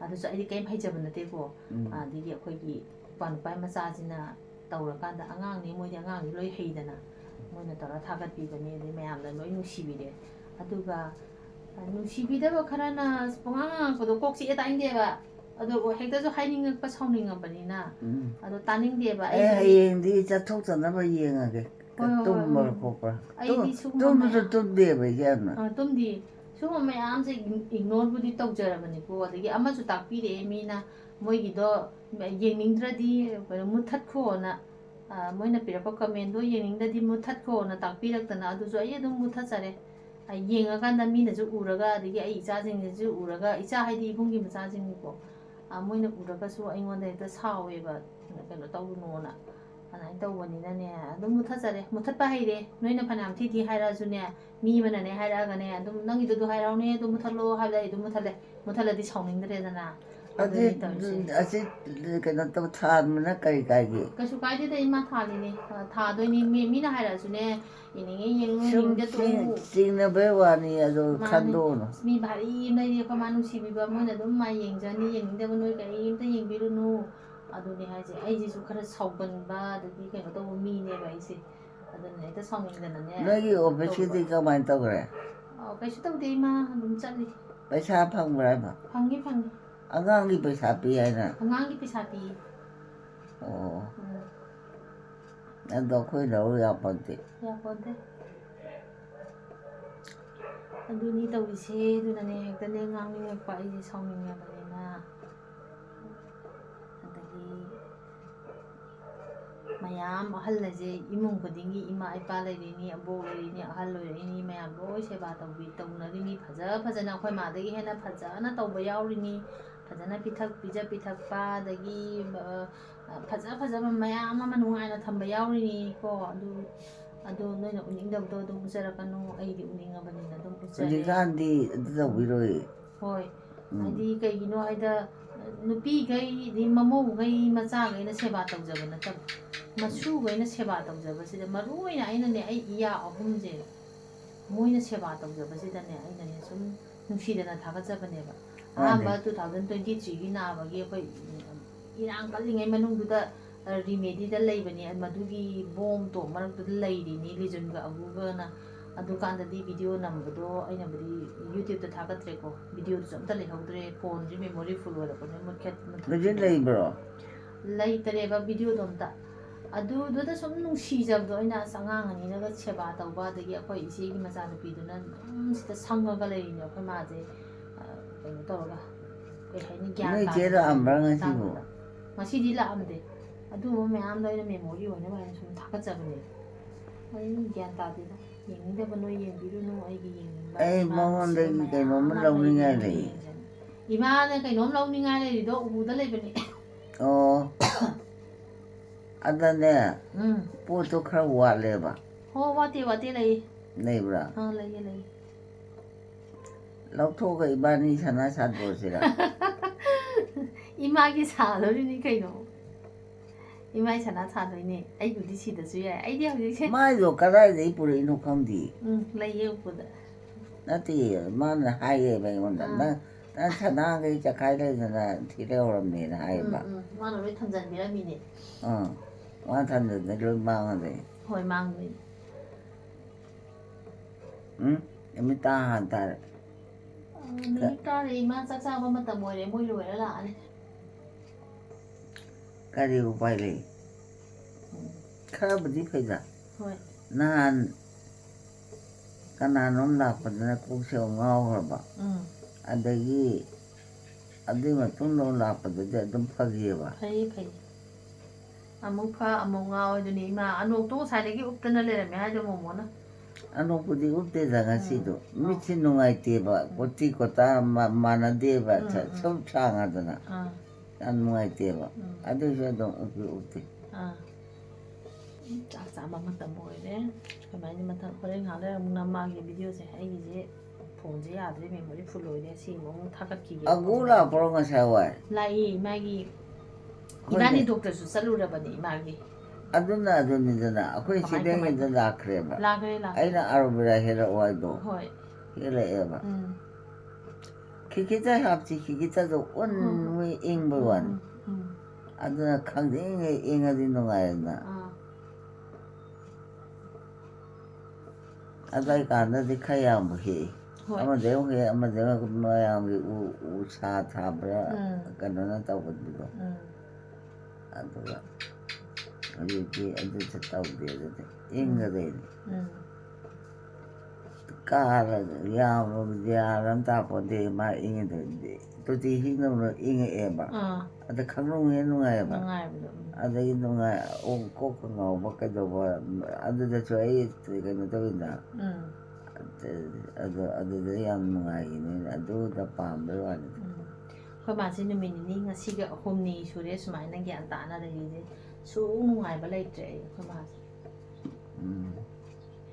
adusu ai kai haijaba nate ko adigi akhoi gi panpai macha jina tawrakanda angang ni moi angang ni loi heidana moina tara thagat bibani de mayam da loi nungsibide aduga nungsibidaba kharana pongang ko do kokchi eta indeba ado hekta jo hainingpa sauningabani na ado taning deba ai yeng di cha thok chana ba yeng age ꯇꯨꯝꯕ꯭ꯔꯥ ꯈꯣꯠꯄ꯭ꯔꯥ ꯑꯩꯗꯤ ꯁꯤꯒꯨꯝꯕ ꯇꯨꯝꯕꯁꯨ ꯇꯨꯝꯗꯦꯕ ꯌꯥꯝꯅ ꯇꯨꯝꯗꯤ ꯁꯤꯒꯨꯝꯕ ꯃꯌꯥꯝꯁꯦ ꯏꯒꯅꯣꯔꯕꯨꯗꯤ ꯇꯧꯖꯔꯕꯅꯤꯀꯣ ꯑꯗꯒꯤ ꯑꯃꯁꯨ ꯇꯥꯛꯄꯤꯔꯛꯑꯦ ꯃꯤꯅ ꯃꯣꯏꯒꯤꯗꯣ ꯌꯦꯡꯅꯤꯡꯗ꯭ꯔꯗꯤ ꯃꯨꯠꯊꯠꯈꯣꯅ ꯃꯣꯏꯅ ꯄꯤꯔꯛꯄ ꯀꯃꯦꯟꯗꯣ ꯌꯦꯡꯅꯤꯡꯗ꯭ꯔꯗꯤ ꯃꯨꯠꯊꯠꯈꯣꯅ ꯇꯥꯛꯄꯤꯔꯛꯇꯅ ꯑꯗꯨꯁꯨ ꯑꯩ ꯑꯗꯨꯝ ꯃꯨꯠꯊꯠꯆꯔꯦ ꯌꯦꯡꯉꯀꯥꯟꯗ ꯃꯤꯅꯁꯨ ꯎꯔꯒ ꯑꯗꯒꯤ ꯑꯩ ꯏꯆꯥꯁꯤꯡꯅꯁꯨ ꯎꯔꯒ ꯏꯆꯥ ꯍꯥꯏꯗꯤ ꯏꯕꯨꯡꯒꯤ ꯃꯆꯥꯁꯤꯡꯅꯤꯀꯣ ꯃꯣꯏꯅ ꯎꯔꯒꯁꯨ ꯑꯩꯉꯣꯟꯗ ꯍꯦꯛꯇ ꯁꯥꯎꯋꯦꯕ ꯀꯩꯅꯣ ꯇꯧꯒꯅꯣꯅ ꯑꯗꯨꯃꯥꯏꯅ ꯇꯧꯕꯅꯤꯅꯅꯦ ꯑꯗꯨꯝ ꯃꯨꯠꯊꯠꯆꯔꯦ ꯃꯨꯠꯊꯠꯄ ꯍꯩꯔꯦ ꯅꯣꯏꯅ ꯐꯅꯌꯥꯝ ꯊꯤ ꯍꯥꯏꯔꯛꯑꯁꯨꯅꯦ ꯃꯤ ꯑꯃꯅꯅꯦ ꯍꯥꯏꯔꯛꯑꯒꯅꯦ ꯑꯗꯨꯝ ꯅꯪꯒꯤꯗꯨ ꯍꯥꯏꯔꯛꯎꯅꯦ ꯑꯗꯨꯝ ꯃꯨꯠꯊꯠꯂꯣ ꯍꯥꯏꯕꯗ ꯑꯩ ꯑꯗꯨꯝ ꯃꯨꯠꯊꯠꯂꯦ ꯃꯨꯠꯊꯠꯂꯗꯤ ꯁꯥꯎꯅꯤꯡꯗ꯭ꯔꯦꯗꯅ ꯑꯗꯨꯅꯤ ꯇꯧꯔꯤꯁꯦ ꯑꯁꯤ ꯀꯩꯅꯣ ꯇꯧ ꯊꯥꯟꯕꯅ ꯀꯔꯤ ꯀꯥꯏꯒꯦ ꯀꯩꯁꯨ ꯀꯥꯏꯗꯦꯗ ꯏꯃꯥ ꯊꯥꯜꯂꯤꯅꯦ ꯊꯥꯗꯣꯏꯅꯤ ꯃꯤꯅ ꯍꯥꯏꯔꯛꯑꯁꯨꯅꯦ ꯌꯦꯡꯅꯤꯡꯉꯦ ꯌꯦꯡꯉꯨ ꯁꯨꯝ ꯌꯦꯡꯅꯤꯡꯗꯦ ꯇꯣꯛꯎ ꯆꯤꯡꯅꯕꯩ ꯋꯥꯅꯤ ꯑꯗꯨ ꯃꯥꯅꯦ ꯈꯟꯗꯣꯛꯎꯅꯨ ꯃꯤ ꯚꯥꯔꯤ ꯑꯃ ꯂꯩꯔꯤ ꯑꯩꯈꯣꯏ ꯃꯥ ꯅꯨꯡꯁꯤꯕꯤꯕ ꯃꯣꯏꯅ ꯑꯗꯨꯝ ꯃꯥ ꯌꯦꯡꯖꯅꯤ ꯌꯦꯡꯅꯤꯡꯗꯕ ꯅꯣꯏ ꯀꯔꯤꯝꯇ ꯌꯦꯡꯕꯤꯔꯨꯅꯨ ꯑꯗꯨꯅꯦ ꯍꯥꯏꯁꯦ ꯑꯩꯁꯤꯁꯨ ꯈꯔ ꯁꯥꯎꯒꯟꯕ ꯑꯗꯒꯤ ꯀꯩꯅꯣ ꯇꯧꯕ ꯃꯤꯅꯦꯕ ꯑꯩꯁꯦ ꯑꯗꯨꯅ ꯍꯦꯛꯇ ꯁꯥꯎꯅꯤꯡꯗꯅꯅꯦ ꯅꯣꯏꯒꯤ ꯇꯧꯕ ꯑꯣꯐꯤꯁꯀꯤꯗꯤ ꯀꯃꯥꯏꯅ ꯇꯧꯈ꯭ꯔꯦ ꯀꯩꯁꯨ ꯇꯧꯗꯦ ꯏꯃꯥ ꯑꯗꯨꯝ ꯆꯠꯂꯤ ꯄꯩꯁꯥ ꯐꯪꯕ꯭ꯔꯥ ꯍꯥꯏꯕ ꯐꯪꯉꯤ ꯐꯪꯉꯤ ꯑꯉꯥꯡꯒꯤ ꯄꯩꯁꯥ ꯄꯤ ꯍꯥꯏꯅ ꯑꯉꯥꯡꯒꯤ ꯄꯩꯁꯥ ꯄꯤꯌꯦ ꯑꯣ ꯑꯗꯣ ꯑꯩꯈꯣꯏ ꯂꯧꯔ ꯌꯥꯄꯣꯟꯇꯦ ꯌꯥꯄꯣꯟꯇꯦ ꯑꯗꯨꯅꯤ ꯇꯧꯔꯤꯁꯦ ꯑꯗꯨꯅꯅꯦ ꯍꯦꯛꯇꯅꯦ ꯉꯥꯡꯅꯤꯡꯉꯛꯄ ꯑꯩꯁꯦ ꯁꯥꯎꯅꯤꯡꯉꯕꯅꯤꯅ ꯑꯗꯒꯤ ꯃꯌꯥꯝ ꯑꯍꯜ ꯑꯁꯦ ꯏꯃꯨꯡ ꯈꯨꯗꯤꯡꯒꯤ ꯏꯃꯥ ꯏꯄꯥ ꯂꯩꯔꯤꯅꯤ ꯑꯕꯣꯛ ꯂꯩꯔꯤꯅꯤ ꯑꯍꯜ ꯑꯣꯏꯔꯛꯏꯅꯤ ꯃꯌꯥꯝ ꯂꯣꯏ ꯁꯦꯕꯥ ꯇꯧꯅꯔꯤꯅꯤ ꯐꯖꯅ ꯑꯩꯈꯣꯏ ꯃꯥꯗꯒꯤ ꯍꯦꯟꯅ ꯐꯖꯅ ꯇꯧꯕ ꯌꯥꯎꯔꯤꯅꯤ ꯐꯖꯅ ꯄꯤꯖ ꯄꯤꯊꯛꯄ ꯑꯗꯒꯤ ꯐꯖꯕ ꯃꯌꯥꯝ ꯑꯃ ꯅꯨꯡꯉꯥꯏꯅ ꯊꯝꯕ ꯌꯥꯎꯔꯤꯅꯤꯀꯣ ꯑꯗꯨ ꯅꯣꯏꯅ ꯎꯅꯤꯡꯗꯕꯗꯣ ꯑꯗꯨꯝ ꯎꯠꯆꯔꯛꯀꯅꯨ ꯑꯩꯗꯤ ꯎꯅꯤꯡꯉꯕꯅꯤꯅ ꯑꯗꯨꯝ ꯎꯠꯆꯔꯦ ꯍꯧꯖꯤꯛꯀꯥꯟꯗꯤ ꯑꯗꯨ ꯇꯧꯕꯤꯔꯣꯏ ꯍꯣꯏ ꯍꯥꯏꯗꯤ ꯀꯩꯒꯤꯅꯣ ꯍꯥꯏꯗ ꯅꯨꯄꯤꯈꯩ ꯃꯃꯧꯈꯩ ꯃꯆꯥꯈꯩꯅ ꯁꯦꯕꯥ ꯇꯧꯖꯕ ꯅꯠꯇꯕ ꯃꯁꯨꯈꯩꯅ ꯁꯦꯕा ꯇꯧꯖꯕꯁꯤꯗ ꯃꯔꯨ ꯑꯣꯏꯅ ꯑꯩꯅꯅꯦ ꯑꯩ ꯏꯌꯥ ꯑꯍꯨꯝꯁꯦ ꯃꯣꯏꯅ ꯁꯦꯕꯥ ꯇꯧꯖꯕꯁꯤꯗꯅꯦ ꯑꯩꯅꯅꯦ ꯁꯨꯝ ꯅꯨꯡꯁꯤꯗꯅ ꯊꯥꯒꯠꯆꯕꯅꯦꯕ ꯑꯍꯥꯟꯕ 2023ꯒꯤ ꯅꯥꯕꯒꯤ ꯑꯩꯈꯣꯏ ꯏꯔꯥꯡ ꯀꯜꯂꯤꯉꯩ ꯃꯅꯨꯡꯗꯨꯗ ꯔꯤꯃꯦꯗꯤꯗ ꯂꯩꯕꯅꯤ ꯃꯗꯨꯒꯤ ꯕꯣꯝꯇꯣ ꯃꯔꯛꯇꯨꯗ ꯂꯩꯔꯤꯅꯤ ꯂꯤꯖꯨꯟꯒ ꯑꯕꯨꯒꯅ ꯑꯗꯨꯀꯥꯟꯗꯗꯤ ꯚꯤꯗꯤꯑꯣ ꯅꯝꯕꯗꯣ ꯑꯩꯅꯕꯨꯗꯤ ꯌꯨꯇ꯭ꯌꯨꯕꯇ ꯊꯥꯒꯠꯇ꯭ꯔꯦꯀꯣ ꯚꯤꯗꯤꯑꯣꯗꯨꯁꯨ ꯑꯝꯇ ꯂꯩꯍꯧꯗ꯭ꯔꯦ ꯐꯣꯟꯁꯤ ꯃꯦꯃꯣꯔꯤ ꯐꯨꯜ ꯑꯣꯏꯔꯛꯄꯅꯦ ꯍꯧꯖꯤꯛ ꯂꯩꯕ꯭ꯔꯣ ꯂꯩꯇꯔꯦꯕ ꯚꯤꯗꯤꯑꯣꯗꯣ ꯑꯝꯇ ꯑꯗꯨꯗꯨꯗ ꯁꯨꯝ ꯅꯨꯡꯁꯤꯖꯕꯗꯣ ꯑꯩꯅ ꯑꯁ ꯑꯉꯥꯡ ꯑꯅꯤꯅꯒ ꯁꯦꯕꯥ ꯇꯧꯕ ꯑꯗꯒꯤ ꯑꯩꯈꯣꯏ ꯏꯆꯦꯒꯤ ꯃꯆꯥꯅꯨꯄꯤꯗꯨꯅ ꯑꯗꯨꯝ ꯁꯤꯗ ꯁꯪꯉꯒ ꯂꯩꯔꯤꯅꯦ ꯑꯩꯈꯣꯏ ꯃꯥꯁꯦ ꯀꯩꯅꯣ ꯇꯧꯔꯒ ꯀꯩ ꯍꯥꯏꯅꯤ ꯒ꯭ꯌꯥꯟ ꯅꯣꯏ ꯆꯦ ꯇꯥꯗꯕ ꯂꯥꯛꯑꯝꯕ꯭ꯔꯥ ꯉꯁꯤꯕꯨ ꯃꯇꯥꯡꯗꯨꯗ ꯉꯁꯤꯗꯤ ꯂꯥꯛꯑꯝꯗꯦ ꯑꯗꯨꯒꯨꯝꯕ ꯃꯌꯥꯝꯗꯣ ꯑꯩꯅ ꯃꯦꯃꯣꯔꯤ ꯑꯣꯏꯅꯕ ꯍꯥꯏꯅ ꯁꯨꯝ ꯊꯥꯒꯠꯆꯕꯅꯦ ꯑꯩ ꯒ꯭ꯌꯥꯟ ꯇꯥꯗꯦꯗ ꯌꯦꯡꯅꯤꯡꯗꯕ ꯅꯣꯏ ꯌꯦꯡꯕꯤꯔꯨꯅꯨ ꯑꯩꯒꯤ ꯌꯦꯡꯅꯤꯡꯕ ꯑꯩ ꯏꯃꯥ ꯅꯨꯡꯁꯤꯕ ꯃꯉꯣꯟꯗꯒꯤ ꯃꯌꯥꯝ ꯀꯩꯅꯣꯝꯃ ꯑꯃ ꯂꯧꯅꯤꯡꯉꯥꯏ ꯂꯩꯔꯤꯅꯤ ꯂꯩ ꯌꯦꯡꯖꯅꯤ ꯏꯃꯥꯅ ꯀꯩꯅꯣꯝ ꯂꯧꯅꯤꯡꯉꯥꯏ ꯂꯩꯔꯤꯗꯣ ꯎꯄꯨꯗ ꯂꯩꯕꯅꯤ ꯑꯣ ꯑꯗꯅꯦ ꯎꯝ ꯄꯣꯠꯇꯣ ꯈꯔ ꯋꯥꯠꯂꯦꯕ ꯍꯣ ꯋꯥꯠꯇꯦ ꯂꯩ ꯂꯩꯕ꯭ꯔꯥ ꯂꯩꯌꯦ ꯂꯧꯊꯣꯛꯑꯒ ꯏꯕꯥꯅꯤ ꯁꯅꯥ ꯁꯥꯗꯣꯛꯑꯁꯤꯔꯥ ꯏꯃꯥꯒꯤ ꯁꯥꯗꯣꯔꯤꯅꯤ ꯀꯩꯅꯣ ꯏꯃꯥꯒꯤ ꯁꯅꯥ ꯁꯥꯗꯣꯏꯅꯦ ꯑꯩꯕꯨꯗꯤ ꯁꯤꯗꯁꯨ ꯌꯥꯏ ꯑꯩꯗꯤ ꯍꯧꯖꯤꯛꯁꯦ ꯃꯥꯏꯗꯣ ꯀꯗꯥꯏꯗꯒꯤ ꯄꯨꯔꯛꯏꯅꯣ ꯈꯪꯗꯦ ꯂꯩꯌꯦ ꯎꯄꯨꯗ ꯅꯠꯇꯦ ꯃꯥꯅ ꯍꯥꯏꯌꯦꯕ ꯑꯩꯉꯣꯟꯗ ꯅꯪ ꯁꯅꯥꯈꯩ ꯆꯈꯥꯏ ꯂꯩꯗꯅ ꯊꯤ ꯂꯩꯍꯧꯔꯝꯅꯦꯅ ꯍꯥꯏꯌꯦꯕ ꯃꯥꯅ ꯂꯣꯏ ꯊꯝꯖꯟꯕꯤꯔꯝꯃꯤꯅꯦ ꯃꯥ ꯊꯝꯖꯟꯕꯗꯩ ꯂꯣꯏ ꯃꯥꯡꯉꯗꯤ ꯍꯣꯏ ꯃꯥꯡꯗꯣꯏꯅꯤ ꯅꯨꯃꯤꯠ ꯇꯥ ꯍꯥꯟ ꯇꯥꯔꯦ ꯅꯨꯃꯤꯠ ꯇꯥꯔꯦ ꯏꯃꯥ ꯆꯥꯛ ꯆꯥꯕ ꯃꯇꯝ ꯑꯣꯏꯔꯦ ꯃꯣꯏ ꯂꯣꯏꯔ ꯂꯥꯛꯑꯅꯤ ꯀꯔꯤ ꯎꯄꯥꯏ ꯂꯩ ꯈꯔꯕꯨꯗꯤ ꯐꯩꯗ ꯍꯣꯏ ꯅꯍꯥꯟ ꯀꯅꯥꯅꯣꯝ ꯂꯥꯛꯄꯗꯅ ꯀꯣꯛꯁꯦ ꯉꯥꯎꯈ꯭ꯔꯕ ꯑꯗꯒꯤ ꯑꯗꯨꯒꯤ ꯃꯇꯨꯡꯗ ꯂꯥꯛꯄꯗꯗꯤ ꯑꯗꯨꯝ ꯐꯈꯤꯑꯕ ꯐꯩ ꯑꯃꯨꯛ ꯐ ꯑꯃꯨꯛ ꯉꯥꯎꯋꯦꯗꯨꯅꯤ ꯏꯃꯥ ꯑꯅꯣꯛꯇꯣ ꯉꯁꯥꯏꯗꯒꯤ ꯎꯞꯇꯅ ꯂꯩꯔꯝꯃꯦ ꯍꯥꯏꯗꯣ ꯃꯣꯃꯣꯅ ꯑꯅꯣꯛꯄꯨꯗꯤ ꯎꯞꯇꯦꯗ ꯉꯁꯤꯗꯣ ꯃꯤꯠꯁꯦ ꯅꯨꯡꯉꯥꯏꯇꯦꯕ ꯀꯣꯇꯤ ꯀꯣꯇꯥ ꯃꯥꯟꯅꯗꯦꯕ ꯁꯨꯝ ꯁꯥꯡꯉꯗꯅ ꯌꯥꯝ ꯅꯨꯡꯉꯥꯏꯇꯦꯕ ꯑꯗꯨꯏꯁꯨ ꯑꯗꯨꯝ ꯎꯞꯇꯦ ꯆꯥꯛ ꯆꯥꯕ ꯃꯇꯝ ꯑꯣꯏꯔꯦ ꯀꯃꯥꯏꯅ ꯃꯊꯪ ꯍꯣꯔꯦꯟ ꯉꯥꯏꯍꯥꯛ ꯂꯩꯔ ꯑꯃꯨꯛ ꯅꯝꯃꯛꯑꯒꯦ ꯚꯤꯗꯤꯑꯣꯁꯦ ꯑꯩꯒꯤꯁꯦ ꯐꯣꯟꯁꯦ ꯌꯥꯗ꯭ꯔꯦ ꯃꯦꯃꯣꯔꯤ ꯐꯨꯜ ꯑꯣꯏꯔꯦ ꯁꯤ ꯑꯃꯨꯛ ꯊꯥꯒꯠꯈꯤꯒꯦ ꯑꯒꯨ ꯂꯥꯛꯄ꯭ꯔꯣ ꯉꯁꯥꯏ ꯋꯥꯏ ꯂꯥꯛꯏ ꯃꯥꯒꯤ ꯏꯕꯥꯅꯤ ꯍꯣꯏꯅꯦ ꯗꯣꯛꯇꯔꯁꯨ ꯆꯠꯂꯨꯔꯕꯅꯤ ꯏꯃꯥꯒꯤ ꯑꯗꯨꯅꯤꯗꯅ ꯑꯩꯈꯣꯏ ꯀꯃꯥꯏ ꯀꯃꯥꯏ ꯁꯤꯗꯩꯗ ꯂꯥꯛꯈ꯭ꯔꯦꯕ ꯂꯥꯛꯈ꯭ꯔꯦ ꯑꯩꯅ ꯑꯥꯔꯣꯕꯦꯔꯥ ꯍꯦꯜꯂꯛꯑꯣ ꯍꯥꯏꯗꯣ ꯍꯣꯏ ꯍꯦꯜꯂꯛꯑꯦꯕ ꯈꯤꯈꯤꯇ ꯍꯥꯞꯁꯤ ꯈꯤꯈꯤꯇꯗꯣ ꯃꯣꯏ ꯏꯪꯕꯩ ꯋꯥꯅꯤ ꯑꯗꯨꯅ ꯈꯪꯗꯦꯉꯩ ꯏꯪꯉꯗꯤ ꯅꯨꯡꯉꯥꯏꯔꯦꯗꯅ ꯑꯗꯨꯋꯥꯏ ꯀꯥꯟꯗꯗꯤ ꯈꯔ ꯌꯥꯝꯕ ꯍꯦꯛꯏ ꯑꯃꯗꯩ ꯑꯃꯨꯛ ꯍꯦꯛ ꯑꯃꯗꯩ ꯑꯃꯨꯛ ꯃꯌꯥꯝꯒꯤ ꯎ ꯁꯥ ꯊꯥꯕ꯭ꯔꯥ ꯀꯩꯅꯣꯅ ꯇꯧꯕꯗꯨꯗꯣ ꯑꯗꯨꯒ ꯍꯧꯖꯤꯛꯇꯤ ꯑꯗꯨꯁꯨ ꯇꯧꯗꯦ ꯑꯗꯨꯗꯤ ꯏꯪꯒꯗꯣꯏꯅꯤ ꯎꯝ ꯀꯥꯔꯒ ꯌꯥꯝ ꯇꯥꯄꯣꯟꯗꯦ ꯃꯥ ꯏꯪꯉꯤꯗꯨꯗꯤ ꯇꯣꯇꯤ ꯏꯁꯤꯡꯗꯧꯅ ꯏꯪꯉꯛꯑꯦꯕ ꯑꯗ ꯈꯪꯅꯨꯡ ꯍꯦꯟꯅ ꯅꯨꯡꯉꯥꯏꯑꯕ ꯅꯨꯡꯉꯥꯏꯕꯗꯣ ꯑꯗꯒꯤ ꯅꯨꯡꯉꯥꯏ ꯀꯣꯛꯀ ꯉꯥꯎꯕ ꯀꯩꯗꯧꯕ ꯑꯗꯨꯗꯁꯨ ꯑꯩ ꯀꯩꯅꯣ ꯇꯧꯋꯤꯅ ꯑꯗꯨꯗ ꯌꯥꯝ ꯅꯨꯡꯉꯥꯏꯈꯤꯅꯤ ꯑꯗꯨꯗ ꯄꯥꯝꯕꯩ ꯋꯥꯅꯤ ꯑꯩꯈꯣꯏ ꯃꯥꯁꯤ ꯅꯨꯃꯤꯠ ꯅꯤꯅꯤ ꯉꯁꯤꯒ 3ꯅꯤ ꯁꯨꯔꯦ ꯁꯨꯃꯥꯏꯅ ꯒ꯭ꯌꯥꯟ ꯇꯥꯅ ꯂꯩꯔꯤꯁꯦ ꯁꯨꯡ ꯅꯨꯡꯉꯥꯏꯕ ꯂꯩꯇ꯭ꯔꯦ ꯑꯩꯈꯣꯏ ꯃꯥꯁꯦ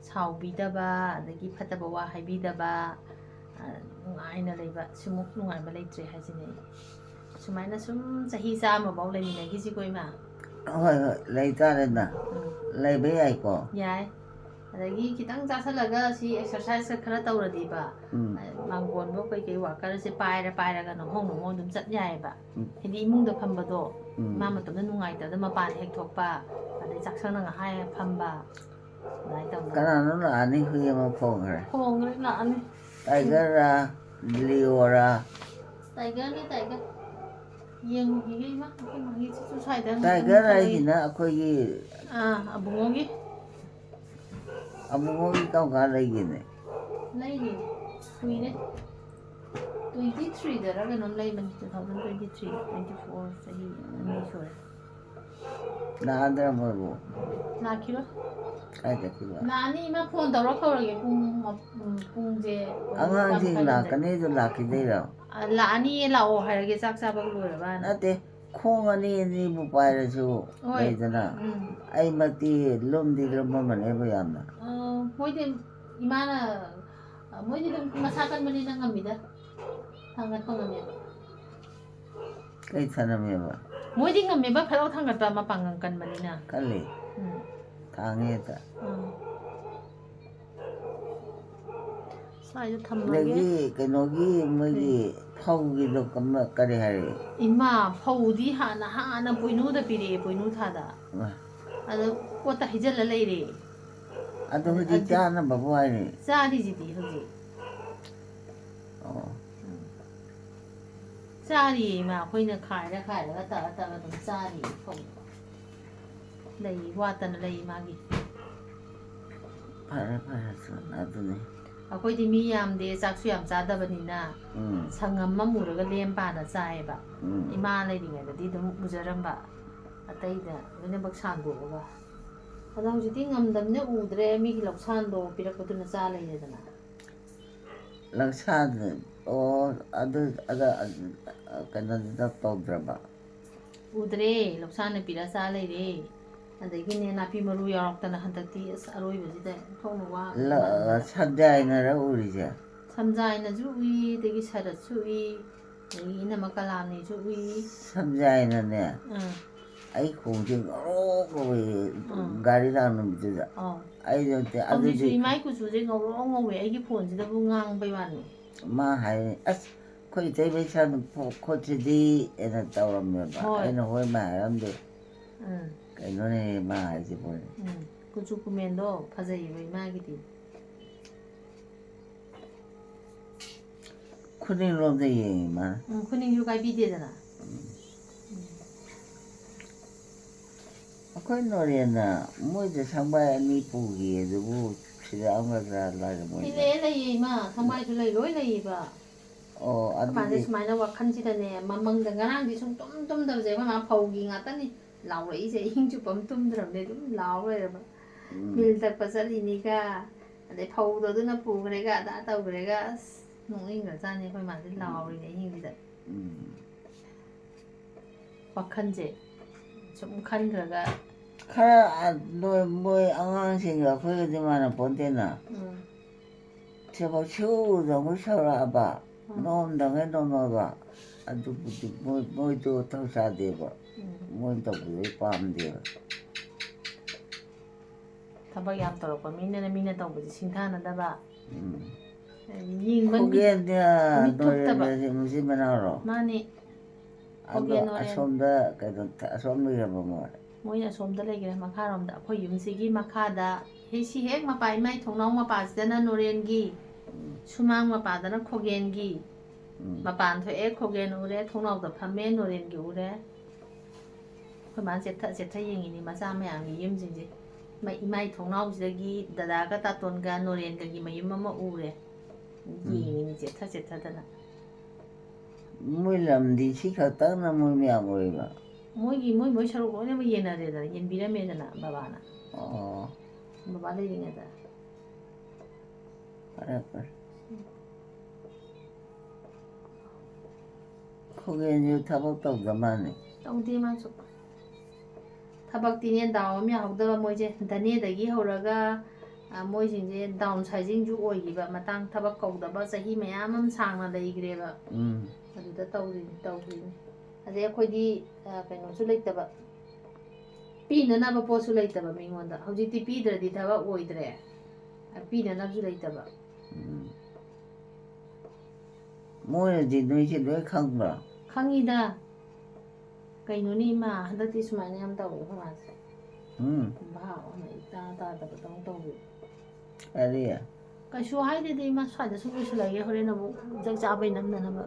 ꯁꯥꯎꯕꯤꯗꯕ ꯑꯗꯒꯤ ꯐꯠꯇꯕ ꯋꯥ ꯍꯥꯏꯕꯤꯗꯕ ꯅꯨꯡꯉꯥꯏꯅ ꯂꯩꯕ ꯁꯤꯃꯨꯛ ꯅꯨꯡꯉꯥꯏꯕ ꯂꯩꯇ꯭ꯔꯦ ꯍꯥꯏꯁꯤꯅꯦ ꯑꯩ ꯁꯨꯃꯥꯏꯅ ꯁꯨꯝ ꯆꯍꯤ 100 ꯂꯩꯃꯤꯟꯅꯈꯤꯁꯤꯀꯣ ꯏꯃꯥ ꯍꯣꯏ ꯍꯣꯏ ꯂꯩꯇꯥꯔꯦꯅ ꯂꯩꯕ ꯌꯥꯏꯀꯣ ꯌꯥꯏ ꯑꯗꯒꯤ ꯈꯤꯇꯪ ꯆꯥꯁꯜꯂꯒ ꯁꯤ ꯑꯦꯛꯁꯔꯁꯥꯏꯁ ꯈꯔ ꯇꯧꯔꯗꯤꯕ ꯃꯥꯡꯒꯣꯟꯕ ꯀꯩꯀꯩ ꯋꯥꯀꯔꯁꯦ ꯄꯥꯏꯔꯒ ꯅꯣꯡꯍꯣꯡ ꯑꯗꯨꯝ ꯆꯠ ꯌꯥꯏꯑꯕ ꯍꯥꯏꯗꯤ ꯏꯃꯨꯡꯗ ꯐꯝꯕꯗꯣ ꯃꯥ ꯃꯇꯣꯝꯗ ꯅꯨꯡꯉꯥꯏꯇꯕꯗ ꯃꯄꯥꯟ ꯍꯦꯛ ꯊꯣꯛꯄ ꯑꯗꯩ ꯆꯥꯛꯁꯪꯅ ꯉꯥꯏꯍꯥꯛ ꯐꯝꯕ ꯑꯗꯨꯃꯥꯏꯅ ꯇꯧꯅ ꯀꯅꯥꯅꯣ ꯂꯥꯛꯑꯅꯤ ꯍꯨꯏ ꯑꯃ ꯈꯣꯡꯈ꯭ꯔꯦ ꯈꯣꯡꯈ꯭ꯔꯦ ꯂꯥꯛꯑꯅꯤ ꯇꯥꯏꯒꯔꯔꯥ ꯂꯤꯑꯣꯔꯥ ꯇꯥꯏꯒꯔꯅꯤ ꯇꯥꯏꯒꯔ ꯌꯦꯡꯉꯨꯈꯤꯒꯦ ꯏꯃꯥ ꯑꯩꯈꯣꯏ ꯃꯥꯒꯤꯁꯤꯁꯨ ꯁ꯭ꯋꯥꯏꯗ ꯇꯥꯏꯒꯔ ꯍꯥꯏꯁꯤꯅ ꯑꯩꯈꯣꯏꯒꯤ ꯑꯕꯨꯡꯉꯣꯒꯤ ꯑꯕꯨꯡꯉꯣꯒꯤ ꯀꯔꯝ ꯀꯥꯟ ꯂꯩꯒꯦꯅꯦ ꯂꯩꯔꯤ ꯀꯨꯏꯔꯦ 23ꯗꯔ ꯀꯩꯅꯣꯝ ꯂꯩꯕꯅꯤ 2023 24 ꯆꯍꯤ 2 ꯁꯨꯔꯦ ꯂꯥꯛꯑꯗ꯭ꯔꯥ ꯃꯣꯏꯕꯨ ꯂꯥꯛꯈꯤꯔꯣꯏ ꯀꯥꯏ ꯆꯠꯈꯤꯕ ꯂꯥꯛꯑꯅꯤ ꯏꯃꯥ ꯐꯣꯟ ꯇꯧꯔ ꯀꯧꯔꯒꯦ ꯄꯨꯡꯁꯦ ꯑꯉꯥꯡꯁꯤꯡ ꯂꯥꯛꯀꯅꯤꯗꯣ ꯂꯥꯛꯈꯤꯗꯣꯏꯔꯣ ꯂꯥꯛꯑꯅꯤꯌꯦ ꯂꯥꯛꯑꯣ ꯍꯥꯏꯔꯒꯦ ꯆꯥꯛ ꯆꯥꯕ ꯂꯣꯏꯔꯕꯅ ꯅꯠꯇꯦ ꯈꯣꯡ ꯑꯅꯤꯕꯨ ꯄꯥꯏꯔꯁꯨ ꯍꯣꯏ ꯂꯩꯗꯅ ꯑꯩꯃꯛꯇꯤ ꯂꯨꯝꯗꯤ ꯂꯨꯝꯃꯝꯃꯅꯦꯕ ꯌꯥꯝꯅ ꯃꯣꯏꯗꯤ ꯏꯃꯥꯅ ꯃꯣꯏꯗꯤ ꯑꯗꯨꯝ ꯃꯁꯥ ꯀꯟꯕꯅꯤꯅ ꯉꯝꯃꯤꯗ ꯊꯥꯡꯒꯠꯄ ꯉꯝꯃꯦꯕ ꯀꯩ ꯊꯅꯝꯃꯦꯕ ꯃꯣꯏꯗꯤ ꯉꯝꯃꯦꯕ ꯐꯦꯔꯥꯎ ꯊꯥꯡꯒꯠꯄ ꯃꯄꯥꯡꯒꯜ ꯀꯟꯕꯅꯤꯅ ꯀꯜꯂꯤ ꯊꯥꯡꯉꯦ ꯍꯦꯛꯇ ꯁ꯭ꯋꯥꯏꯗ ꯊꯝꯃꯒꯦ ꯑꯗꯒꯤ ꯀꯩꯅꯣꯒꯤ ꯃꯣꯏꯒꯤ ꯐꯧꯒꯤꯗꯣ ꯀꯔꯤ ꯍꯥꯏꯔꯛꯏ ꯏꯃꯥ ꯐꯧꯗꯤ ꯍꯥꯟꯅ ꯄꯣꯏꯅꯨꯗ ꯄꯤꯔꯛꯑꯦ ꯄꯣꯏꯅꯨ ꯊꯥꯗ ꯑꯗ ꯄꯣꯠꯇ ꯍꯩꯖꯤꯜꯂ ꯂꯩꯔꯦ ꯑꯗꯨ ꯍꯧꯖꯤꯛ ꯆꯥꯅꯕꯕꯨ ꯍꯥꯏꯔꯤ ꯆꯥꯔꯤꯁꯤꯗꯤ ꯍꯧꯖꯤꯛ ꯑꯣ ꯆꯥꯔꯤꯌꯦ ꯏꯃꯥ ꯑꯩꯈꯣꯏꯅ ꯈꯥꯏꯔꯒ ꯇꯛꯑ ꯑꯗꯨꯝ ꯆꯥꯔꯤꯌꯦ ꯐꯧ ꯂꯩ ꯋꯥꯠꯇꯅ ꯂꯩ ꯃꯥꯒꯤ ꯐꯔꯦ ꯑꯗꯨꯅꯤ ꯑꯩꯈꯣꯏꯗꯤ ꯃꯤ ꯌꯥꯝꯗꯦ ꯆꯥꯛꯁꯨ ꯌꯥꯝ ꯆꯥꯗꯕꯅꯤꯅ ꯁꯪꯉꯝ ꯑꯃ ꯃꯨꯔꯒ ꯂꯦꯝ ꯄꯥꯅ ꯆꯥꯏꯌꯦꯕ ꯏꯃꯥ ꯂꯩꯔꯤꯉꯩꯗꯗꯤ ꯑꯗꯨꯝ ꯎꯖꯔꯝꯕ ꯑꯇꯩꯗ ꯂꯣꯏꯅꯃꯛ ꯁꯥꯟꯗꯣꯛꯑꯒ ꯑꯗꯣ ꯍꯧꯖꯤꯛꯇꯤ ꯉꯝꯗꯕꯅꯤꯅ ꯎꯗ꯭ꯔꯦ ꯃꯤꯒꯤ ꯂꯧꯁꯥꯟꯗꯣ ꯄꯤꯔꯛꯄꯗꯨꯅ ꯆꯥ ꯂꯩꯔꯦꯗꯅ ꯂꯧꯁꯥꯟ ꯑꯣ ꯑꯗꯨ ꯀꯩꯅꯣꯗꯨꯗ ꯇꯧꯗ꯭ꯔꯕ ꯎꯗ꯭ꯔꯦ ꯂꯧꯁꯥꯟꯅ ꯄꯤꯔ ꯆꯥ ꯂꯩꯔꯦ ꯑꯗꯒꯤꯅꯦ ꯅꯥꯄꯤ ꯃꯔꯨ ꯌꯥꯎꯔꯛꯇꯅ ꯍꯟꯗꯛꯇꯤ ꯑꯁ ꯑꯔꯣꯏꯕꯁꯤꯗ ꯊꯣꯛꯅ ꯋꯥꯕ ꯁꯟꯖꯥꯏꯅꯔ ꯎꯔꯤꯁꯦ ꯁꯝꯖꯥꯏꯅꯁꯨ ꯎꯏ ꯑꯗꯒꯤ ꯁꯔꯠꯁꯨ ꯎꯏ ꯑꯗꯒꯤ ꯏꯅꯝꯃ ꯀꯂꯥꯝꯅꯤꯁꯨ ꯎꯏ ꯁꯝꯖꯥꯏꯅꯅꯦ ꯑꯩ ꯈꯣꯡꯁꯦ ꯉꯧꯔꯣꯛ ꯉꯧꯋꯦ ꯒꯥꯔꯤ ꯂꯥꯛ ꯅꯨꯃꯤꯠꯇꯨꯗ ꯍꯧꯖꯤꯛꯁꯨ ꯏꯃꯥꯏ ꯀꯨꯆꯨꯁꯦ ꯉꯧꯔꯣꯛ ꯉꯧꯋꯦ ꯑꯩꯒꯤ ꯐꯣꯟꯁꯤꯗꯕꯨ ꯉꯥꯡꯕꯩ ꯋꯥꯅꯤ ꯃꯥ ꯍꯥꯏ ꯑꯁ ꯑꯩꯈꯣꯏ ꯏꯇꯩꯃ ꯏꯆꯥ ꯈꯨꯠꯁꯤꯗꯤ ꯑꯩꯅ ꯇꯧꯔꯝꯃꯦꯕ ꯑꯩꯅ ꯍꯣꯏ ꯃꯥ ꯍꯥꯏꯔꯝꯗꯦ ꯀꯩꯅꯣꯅꯦ ꯃꯥ ꯍꯥꯏꯁꯤꯕꯣ ꯀꯨꯆꯨ ꯀꯨꯃꯦꯟꯗꯣ ꯐꯖꯩꯌꯦꯕ ꯏꯃꯥꯒꯤꯗꯤ ꯈꯨꯅꯤꯡ ꯂꯣꯝꯗ ꯌꯦꯡꯉꯤ ꯃꯥꯅ ꯈꯨꯅꯤꯡꯁꯨ ꯀꯥꯏꯕꯤꯗꯦꯗꯅ ꯑꯩꯈꯣꯏ ꯅꯣꯔꯦꯟꯅ ꯃꯣꯏꯗ ꯁꯪꯕꯥꯏ 2 ꯄꯨꯈꯤ ꯑꯗꯨꯕꯨ ꯁꯤꯔꯛꯑꯝꯒꯗ꯭ꯔꯥ ꯃꯣꯏꯗ ꯂꯩꯌꯦ ꯏꯃꯥ ꯁꯪꯕꯥꯏꯁꯨ ꯂꯣꯏ ꯂꯩꯌꯦꯕ ꯑꯣ ꯑꯩꯈꯣꯏ ꯑꯗꯨꯗꯤ ꯁꯨꯃꯥꯏꯅ ꯋꯥꯈꯜꯁꯤꯗꯅꯦ ꯃꯃꯪꯗ ꯉꯔꯥꯡꯗꯤ ꯁꯨꯡꯇꯨꯝ ꯇꯨꯝꯗꯕꯁꯦ ꯑꯩꯈꯣꯏ ꯃꯥ ꯐꯧꯒꯤ ꯉꯥꯛꯇꯅꯤ ꯂꯥꯎꯔꯛꯏꯁꯦ ꯑꯍꯤꯡ ꯆꯨꯞꯄ ꯑꯃ ꯇꯨꯝꯗ꯭ꯔꯕꯅꯦ ꯑꯗꯨꯝ ꯂꯥꯎ ꯂꯩꯔꯕ ꯃꯤꯜ ꯇꯛꯄ ꯆꯠꯂꯤꯅꯤꯒ ꯑꯗꯩ ꯐꯧꯗꯣ ꯑꯗꯨꯅ ꯄꯨꯈ꯭ꯔꯦꯒ ꯑꯗꯥ ꯇꯧꯈ꯭ꯔꯦꯒ ꯑꯁ ꯅꯣꯛꯅꯤꯡꯈ꯭ꯔꯖꯥꯠꯅꯤ ꯑꯩꯈꯣꯏ ꯃꯥꯁꯦ ꯂꯥꯎꯔꯤꯅꯦ ꯑꯍꯤꯡꯁꯤꯗ ꯋꯥꯈꯜꯁꯦ ꯁꯨꯝ ꯈꯟꯈ꯭ꯔꯒ ꯈꯔ ꯃꯣꯏ ꯑꯉꯥꯡꯁꯤꯡꯒ ꯑꯩꯈꯣꯏꯒꯗꯤ ꯃꯥꯟꯅ ꯄꯣꯟꯇꯦꯅ ꯊꯕꯛ ꯁꯨꯗꯉꯩ ꯁꯧꯔꯛꯑꯕ ꯅꯣꯝꯗꯉꯩ ꯅꯣꯝꯃꯕ ꯑꯗꯨꯕꯨꯗꯤ ꯃꯣꯏꯗꯣ ꯊꯧꯁꯥꯗꯦꯕ ꯃꯣꯏꯅ ꯇꯧꯕꯗꯣ ꯄꯥꯝꯗꯦꯕ ꯊꯕꯛ ꯌꯥꯝ ꯇꯧꯔꯛꯄ ꯃꯤꯅ ꯇꯧꯕꯁꯦ ꯁꯤꯡꯊꯥꯅꯗꯕ ꯅꯣꯔꯦꯟꯗꯗꯤ ꯃꯆꯤꯟ ꯃꯅꯥꯎꯔꯣ ꯃꯥꯅꯤ ꯑꯗꯣ ꯑꯁꯣꯝꯗ ꯀꯩꯅꯣ ꯑꯁꯣꯝ ꯂꯩꯔꯕ ꯃꯣꯏ ꯃꯣꯏꯅ ꯑꯁꯣꯝꯗ ꯂꯩꯈ꯭ꯔꯦ ꯃꯈꯥꯔꯣꯝꯗ ꯑꯩꯈꯣꯏ ꯌꯨꯝꯁꯤꯒꯤ ꯃꯈꯥꯗ ꯁꯤ ꯍꯦꯛ ꯃꯄꯥ ꯏꯃꯥꯏ ꯊꯣꯡꯅꯥꯎ ꯃꯄꯥꯁꯤꯗꯅ ꯅꯣꯔꯦꯟꯒꯤ ꯁꯨꯃꯥꯡ ꯃꯄꯥꯗꯅ ꯈꯣꯒꯦꯟꯒꯤ ꯃꯄꯥꯟ ꯊꯣꯛꯑꯦ ꯈꯣꯒꯦꯟ ꯎꯔꯦ ꯊꯣꯡꯅꯥꯎꯗ ꯐꯝꯃꯦ ꯅꯣꯔꯦꯟꯒꯤ ꯎꯔꯦ ꯑꯩꯈꯣꯏ ꯃꯥꯅ ꯆꯦꯠꯊ ꯌꯦꯡꯉꯤꯅꯤ ꯃꯆꯥ ꯃꯌꯥꯝꯒꯤ ꯌꯨꯝꯁꯤꯡꯁꯦ ꯏꯃꯥꯏ ꯊꯣꯡꯅꯥꯎꯁꯤꯗꯒꯤ ꯗꯗꯥꯒ ꯇꯥꯇꯣꯟꯒ ꯅꯣꯔꯦꯟꯒꯒꯤ ꯃꯌꯨꯝ ꯑꯃ ꯎꯔꯦ ꯌꯦꯡꯉꯤꯅꯤ ꯆꯦꯠꯊꯗꯅ ꯃꯣꯏ ꯂꯝꯗꯤ ꯁꯤ ꯈꯛꯇꯪꯅ ꯃꯣꯏ ꯃꯌꯥꯝ ꯑꯣꯏꯕ ꯃꯣꯏ ꯁꯔꯨꯛ ꯂꯣꯏꯅꯃꯛ ꯌꯦꯟꯅꯔꯦꯗꯅ ꯌꯦꯟꯕꯤꯔꯝꯃꯦꯗꯅ ꯕꯕꯥꯅ ꯑꯣ ꯕꯕꯥ ꯂꯩꯔꯤꯉꯩꯗ ꯐꯔꯦ ꯐꯔꯦ ꯈꯨꯒꯦꯟꯁꯨ ꯊꯕꯛ ꯇꯧꯗ ꯃꯥꯜꯂꯦ ꯇꯧꯗꯦ ꯃꯥꯁꯨ ꯊꯕꯛꯇꯤꯅꯦ ꯗꯥꯎ ꯑꯃ ꯌꯥꯍꯧꯗꯕ ꯃꯣꯏꯁꯦ ꯙꯅꯦꯗꯒꯤ ꯍꯧꯔꯒ ꯃꯣꯏꯁꯤꯡꯁꯦ ꯗꯥꯎꯟ ꯁꯥꯏꯖꯤꯡꯁꯨ ꯑꯣꯏꯈꯤꯕ ꯃꯇꯥꯡ ꯊꯕꯛ ꯀꯧꯗꯕ ꯆꯍꯤ ꯃꯌꯥꯝ ꯑꯃ ꯁꯥꯡꯅ ꯂꯩꯈ꯭ꯔꯦꯕ ꯑꯗꯨꯗ ꯇꯧꯈ꯭ꯔꯤꯅꯤ ꯑꯗꯩ ꯑꯩꯈꯣꯏꯗꯤ ꯀꯩꯅꯣꯁꯨ ꯂꯩꯇꯕ ꯄꯤꯅꯅꯕ ꯄꯣꯠꯁꯨ ꯂꯩꯇꯕ ꯃꯤꯉꯣꯟꯗ ꯍꯧꯖꯤꯛꯇꯤ ꯄꯤꯗ꯭ꯔꯗꯤ ꯊꯕꯛ ꯑꯣꯏꯗ꯭ꯔꯦ ꯄꯤꯅꯅꯕꯁꯨ ꯂꯩꯇꯕ ꯃꯣꯏꯅꯗꯤ ꯅꯣꯏꯁꯦ ꯂꯣꯏ ꯈꯪꯕ꯭ꯔꯣ ꯈꯪꯉꯤꯗ ꯀꯩꯅꯣꯅꯤ ꯏꯃꯥ ꯍꯟꯗꯛꯇꯤ ꯁꯨꯃꯥꯏꯅ ꯌꯥꯝ ꯇꯧꯋꯦ ꯑꯩꯈꯣꯏ ꯃꯥꯁꯦ ꯚꯥꯞ ꯑꯃ ꯏꯇꯥ ꯇꯥꯗꯕꯗꯧꯅ ꯇꯧꯋꯤ ꯀꯔꯤ ꯀꯩꯁꯨ ꯍꯥꯏꯗꯦꯗꯤ ꯏꯃꯥ ꯁ꯭ꯋꯥꯏꯗ ꯁꯨꯝ ꯂꯣꯏꯁꯤꯜꯂꯒꯦ ꯍꯣꯔꯦꯟ ꯑꯃꯨꯛ ꯆꯥꯛ ꯆꯥꯕꯩ ꯅꯪꯅꯅꯕ